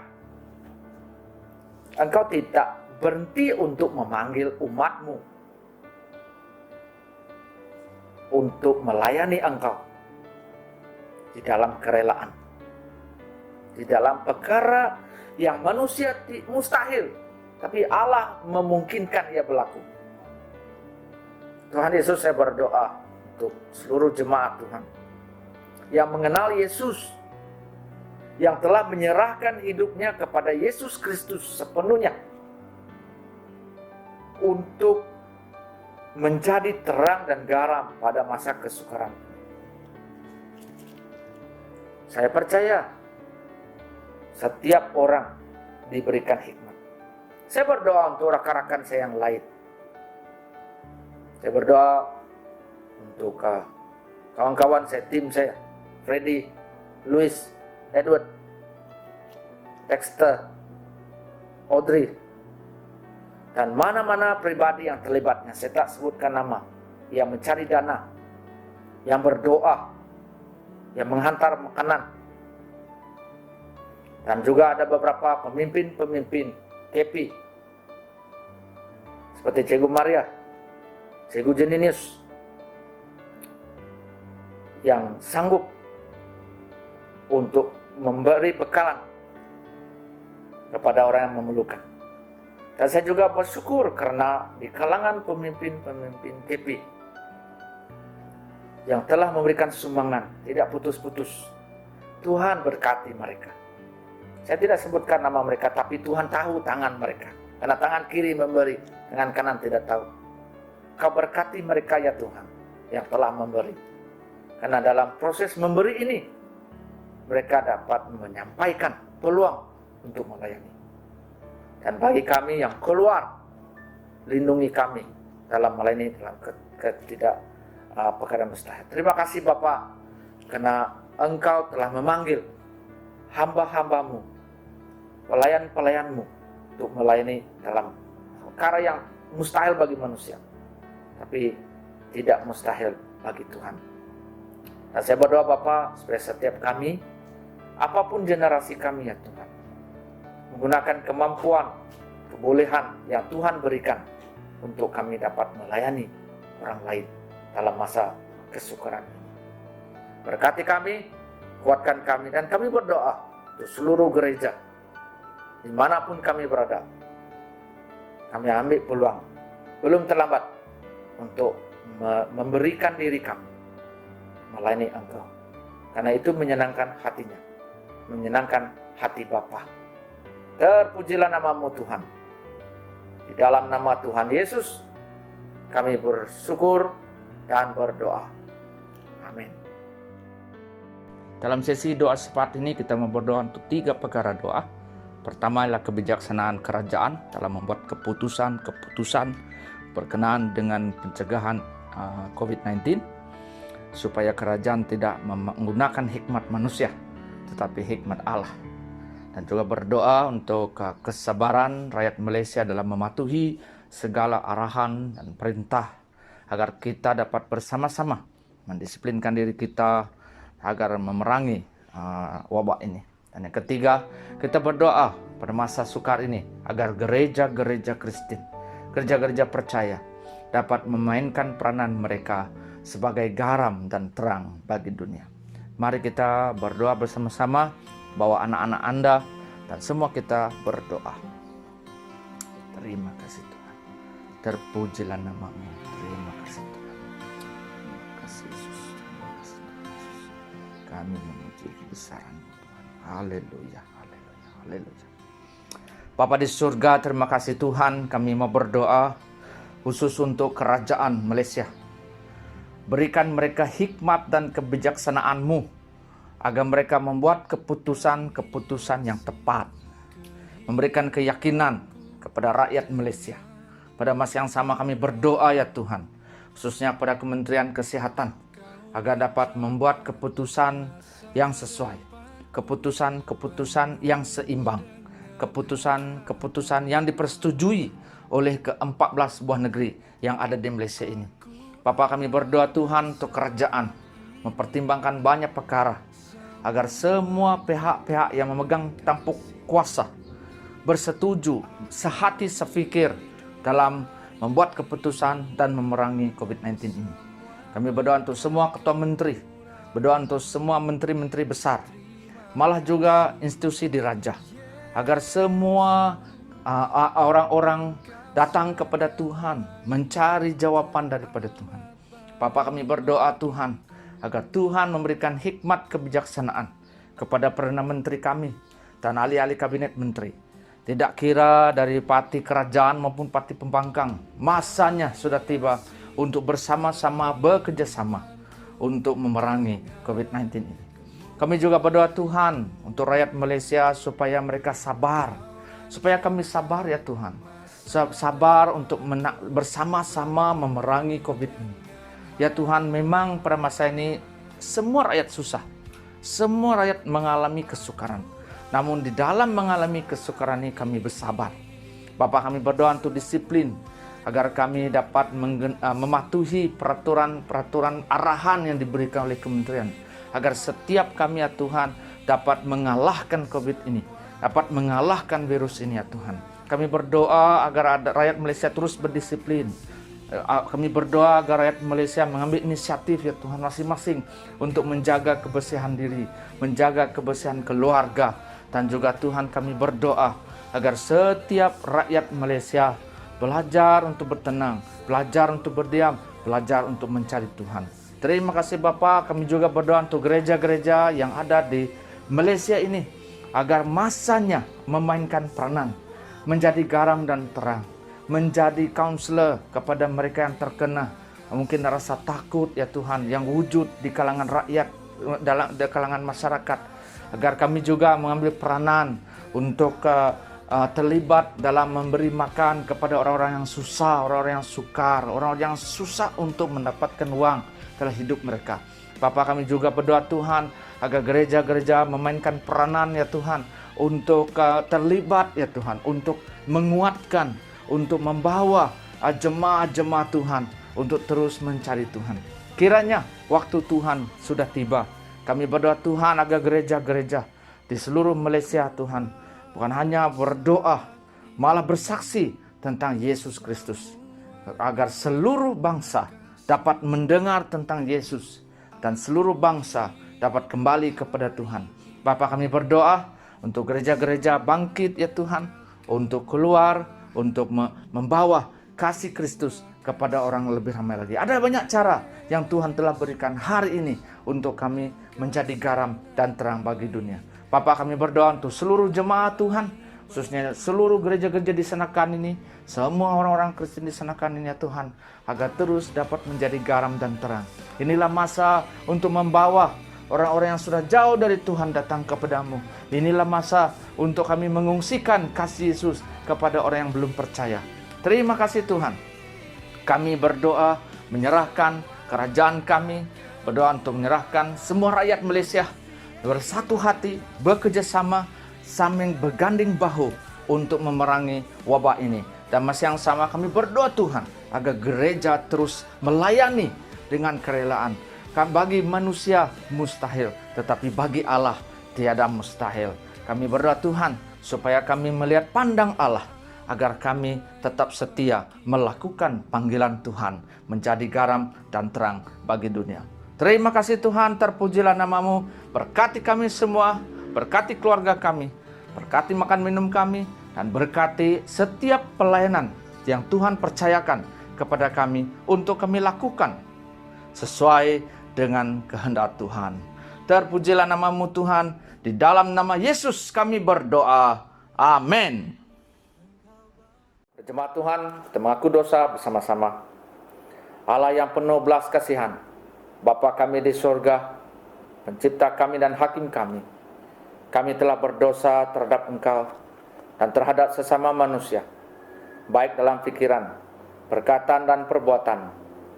Engkau tidak berhenti untuk memanggil umat-Mu untuk melayani Engkau di dalam kerelaan, di dalam perkara yang manusia mustahil, tapi Allah memungkinkan ia berlaku. Tuhan Yesus, saya berdoa untuk seluruh jemaat Tuhan yang mengenal Yesus, yang telah menyerahkan hidupnya kepada Yesus Kristus sepenuhnya untuk menjadi terang dan garam pada masa kesukaran. Saya percaya setiap orang diberikan hikmat. Saya berdoa untuk rekan-rekan saya yang lain. Saya berdoa untuk kawan-kawan saya, tim saya, Freddy, Louis, Edward, Dexter, Audrey, dan mana-mana pribadi yang terlibatnya. Saya tak sebutkan nama, yang mencari dana, yang berdoa, yang menghantar makanan, dan juga ada beberapa pemimpin-pemimpin KP. seperti Cikgu Maria, Cikgu Jeninius, yang sanggup untuk memberi bekalan kepada orang yang memerlukan. Dan saya juga bersyukur karena di kalangan pemimpin-pemimpin TP yang telah memberikan sumbangan tidak putus-putus, Tuhan berkati mereka. Saya tidak sebutkan nama mereka, tapi Tuhan tahu tangan mereka. Karena tangan kiri memberi, tangan kanan tidak tahu. Kau berkati mereka ya Tuhan yang telah memberi. Karena dalam proses memberi ini, mereka dapat menyampaikan peluang untuk melayani. Dan bagi kami yang keluar, lindungi kami dalam melayani dalam perkara mustahil. Terima kasih Bapak, karena Engkau telah memanggil hamba-hambamu, pelayan-pelayanmu untuk melayani dalam perkara yang mustahil bagi manusia, tapi tidak mustahil bagi Tuhan. Dan saya berdoa Bapak supaya setiap kami, apapun generasi kami ya Tuhan, menggunakan kemampuan, kebolehan yang Tuhan berikan untuk kami dapat melayani orang lain dalam masa kesukaran ini. Berkati kami, kuatkan kami, dan kami berdoa untuk seluruh gereja, dimanapun kami berada. Kami ambil peluang, belum terlambat untuk memberikan diri kami melayani Engkau, karena itu menyenangkan hatinya, menyenangkan hati Bapa. Terpujilah nama-Mu Tuhan. Di dalam nama Tuhan Yesus kami bersyukur dan berdoa. Amin. Dalam sesi doa seperti ini kita mau berdoa untuk 3 perkara doa. Pertama adalah kebijaksanaan kerajaan dalam membuat keputusan berkenaan dengan pencegahan COVID-19, supaya kerajaan tidak menggunakan hikmat manusia, tetapi hikmat Allah. Dan juga berdoa untuk kesabaran rakyat Malaysia dalam mematuhi segala arahan dan perintah, agar kita dapat bersama-sama mendisiplinkan diri kita agar memerangi wabak ini. Dan yang ketiga, kita berdoa pada masa sukar ini agar gereja-gereja Kristen, gereja-gereja percaya dapat memainkan peranan mereka sebagai garam dan terang bagi dunia. Mari kita berdoa bersama-sama, bawa anak-anak Anda, dan semua kita berdoa. Terima kasih Tuhan. Terpujilah nama-Mu. Terima kasih Tuhan. Terima kasih Yesus. Terima kasih Yesus. Kami memuji kebesaran-Mu Tuhan. Haleluya, haleluya, haleluya. Bapa di surga, terima kasih Tuhan. Kami mau berdoa khusus untuk kerajaan Malaysia. Berikan mereka hikmat dan kebijaksanaan-Mu, agar mereka membuat keputusan-keputusan yang tepat. Memberikan keyakinan kepada rakyat Malaysia. Pada masa yang sama kami berdoa ya Tuhan, khususnya pada Kementerian Kesehatan, agar dapat membuat keputusan yang sesuai. Keputusan-keputusan yang seimbang. Keputusan-keputusan yang dipersetujui oleh ke-14 buah negeri yang ada di Malaysia ini. Bapa, kami berdoa Tuhan untuk kerajaan mempertimbangkan banyak perkara, agar semua pihak-pihak yang memegang tampuk kuasa bersetuju, sehati sefikir dalam membuat keputusan dan memerangi COVID-19 ini. Kami berdoa untuk semua ketua menteri, berdoa untuk semua menteri-menteri besar, malah juga institusi diraja, agar semua orang-orang datang kepada Tuhan, mencari jawaban daripada Tuhan. Bapa, kami berdoa Tuhan, agar Tuhan memberikan hikmat kebijaksanaan kepada Perdana Menteri kami dan ahli-ahli kabinet menteri. Tidak kira dari parti kerajaan maupun parti pembangkang, masanya sudah tiba untuk bersama-sama bekerjasama untuk memerangi COVID-19 ini. Kami juga berdoa Tuhan untuk rakyat Malaysia supaya mereka sabar, supaya kami sabar ya Tuhan. Sabar untuk bersama-sama memerangi COVID ini. Ya Tuhan, memang pada masa ini semua rakyat susah. Semua rakyat mengalami kesukaran. Namun di dalam mengalami kesukaran ini kami bersabar. Bapa, kami berdoa untuk disiplin, agar kami dapat mematuhi peraturan arahan yang diberikan oleh kementerian. Agar setiap kami ya Tuhan dapat mengalahkan COVID ini. Dapat mengalahkan virus ini ya Tuhan. Kami berdoa agar rakyat Malaysia terus berdisiplin. Kami berdoa agar rakyat Malaysia mengambil inisiatif ya Tuhan masing-masing untuk menjaga kebersihan diri, menjaga kebersihan keluarga. Dan juga Tuhan kami berdoa agar setiap rakyat Malaysia belajar untuk bertenang, belajar untuk berdiam, belajar untuk mencari Tuhan. Terima kasih Bapa, kami juga berdoa untuk gereja-gereja yang ada di Malaysia ini, agar masanya memainkan peranan, menjadi garam dan terang, menjadi counselor kepada mereka yang terkena mungkin rasa takut ya Tuhan yang wujud di kalangan rakyat, di kalangan masyarakat, agar kami juga mengambil peranan untuk terlibat dalam memberi makan kepada orang-orang yang susah, orang-orang yang sukar, orang-orang yang susah untuk mendapatkan uang dalam hidup mereka. Bapa, kami juga berdoa Tuhan agar gereja-gereja memainkan peranan ya Tuhan untuk terlibat ya Tuhan, untuk menguatkan, untuk membawa jemaah-jemaah Tuhan untuk terus mencari Tuhan. Kiranya waktu Tuhan sudah tiba. Kami berdoa Tuhan agar gereja-gereja di seluruh Malaysia Tuhan bukan hanya berdoa, malah bersaksi tentang Yesus Kristus, agar seluruh bangsa dapat mendengar tentang Yesus dan seluruh bangsa dapat kembali kepada Tuhan. Bapa, kami berdoa untuk gereja-gereja bangkit ya Tuhan, untuk keluar, untuk membawa kasih Kristus kepada orang lebih ramai lagi. Ada banyak cara yang Tuhan telah berikan hari ini untuk kami menjadi garam dan terang bagi dunia. Bapa, kami berdoa untuk seluruh jemaah Tuhan, khususnya seluruh gereja-gereja di Senakan ini, semua orang-orang Kristen di Senakan ini ya Tuhan, agar terus dapat menjadi garam dan terang. Inilah masa untuk membawa orang-orang yang sudah jauh dari Tuhan datang kepadamu. Inilah masa untuk kami mengungsikan kasih Yesus kepada orang yang belum percaya. Terima kasih Tuhan. Kami berdoa menyerahkan kerajaan kami, berdoa untuk menyerahkan semua rakyat Malaysia bersatu hati, bekerjasama, saling berganding bahu untuk memerangi wabah ini. Dan masih yang sama kami berdoa Tuhan agar gereja terus melayani dengan kerelaan. Bagi manusia mustahil, tetapi bagi Allah tiada mustahil. Kami berdoa Tuhan supaya kami melihat pandang Allah, agar kami tetap setia melakukan panggilan Tuhan, menjadi garam dan terang bagi dunia. Terima kasih Tuhan, terpujilah namamu. Berkati kami semua, berkati keluarga kami, berkati makan minum kami, dan berkati setiap pelayanan yang Tuhan percayakan kepada kami untuk kami lakukan sesuai dengan kehendak Tuhan. Terpujilah namamu Tuhan, di dalam nama Yesus kami berdoa. Amin. Jemaat Tuhan, kita mengaku dosa bersama-sama. Allah yang penuh belas kasihan, Bapa kami di surga, pencipta kami dan hakim kami. Kami telah berdosa terhadap Engkau dan terhadap sesama manusia, baik dalam pikiran, perkataan dan perbuatan,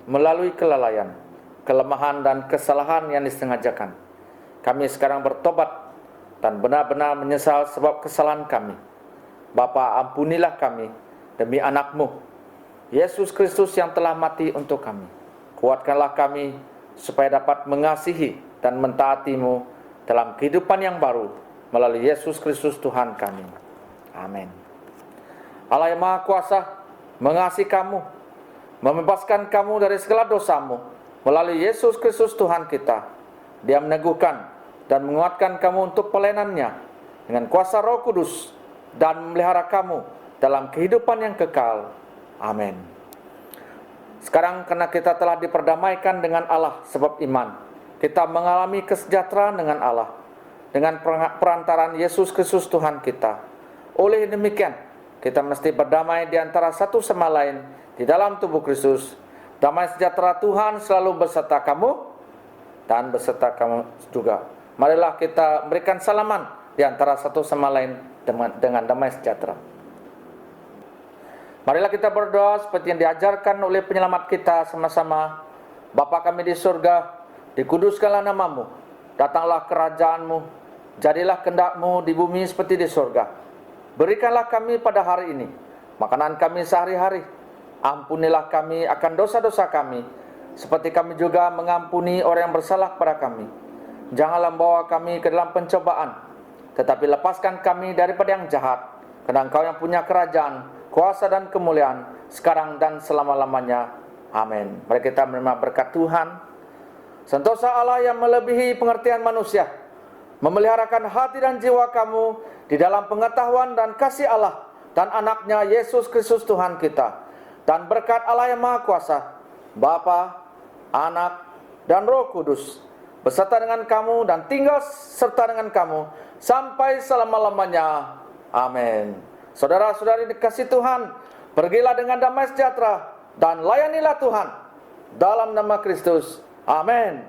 melalui kelalaian, kelemahan dan kesalahan yang disengajakan. Kami sekarang bertobat dan benar-benar menyesal sebab kesalahan kami. Bapa, ampunilah kami demi anak-Mu, Yesus Kristus yang telah mati untuk kami. Kuatkanlah kami supaya dapat mengasihi dan mentaati-Mu dalam kehidupan yang baru melalui Yesus Kristus Tuhan kami. Amin. Allah yang Maha Kuasa mengasihi kamu, membebaskan kamu dari segala dosamu melalui Yesus Kristus Tuhan kita. Dia meneguhkan dan menguatkan kamu untuk pelayanannya dengan kuasa Roh Kudus dan memelihara kamu dalam kehidupan yang kekal. Amin. Sekarang karena kita telah diperdamaikan dengan Allah sebab iman, kita mengalami kesejahteraan dengan Allah dengan perantaraan Yesus Kristus Tuhan kita. Oleh demikian, kita mesti berdamai di antara satu sama lain di dalam tubuh Kristus. Damai sejahtera Tuhan selalu beserta kamu dan beserta kamu juga. Marilah kita berikan salaman di antara satu sama lain dengan damai sejahtera. Marilah kita berdoa seperti yang diajarkan oleh penyelamat kita sama-sama. Bapa kami di surga, dikuduskanlah namamu, datanglah kerajaanmu, jadilah kehendak-Mu di bumi seperti di surga. Berikanlah kami pada hari ini makanan kami sehari-hari. Ampunilah kami akan dosa-dosa kami, seperti kami juga mengampuni orang yang bersalah kepada kami. Janganlah membawa kami ke dalam pencobaan, tetapi lepaskan kami daripada yang jahat. Karena Engkau yang punya kerajaan, kuasa dan kemuliaan, sekarang dan selama-lamanya. Amin. Mari kita menerima berkat Tuhan. Sentosa Allah yang melebihi pengertian manusia, memeliharakan hati dan jiwa kamu di dalam pengetahuan dan kasih Allah dan anaknya Yesus Kristus Tuhan kita. Dan berkat Allah yang Maha Kuasa, Bapa, Anak, dan Roh Kudus, beserta dengan kamu dan tinggal serta dengan kamu sampai selama-lamanya. Amin. Saudara-saudari dikasihi Tuhan, pergilah dengan damai sejahtera dan layanilah Tuhan dalam nama Kristus. Amin.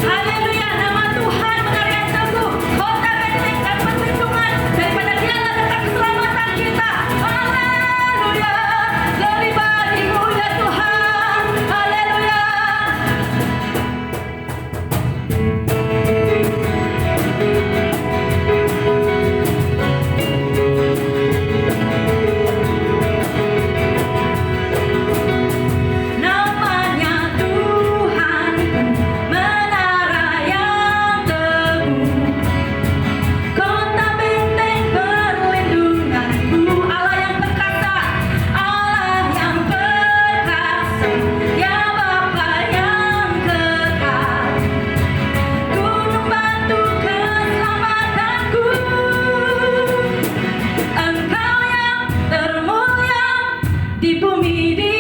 Haleluya, nama Tuhan menarikan teguh, kota benteng dan perlindungan, daripada dialah datang keselamatan kita. Haleluya, glory bagimu ya Tuhan. Haleluya. Namanya Tuhan, menara yang teguh, kota benteng perlindunganku. Allah yang perkasa, Allah yang perkasa, ya Bapa yang kekal, gunung batu keselamatanku. Engkau yang termulia di bumi di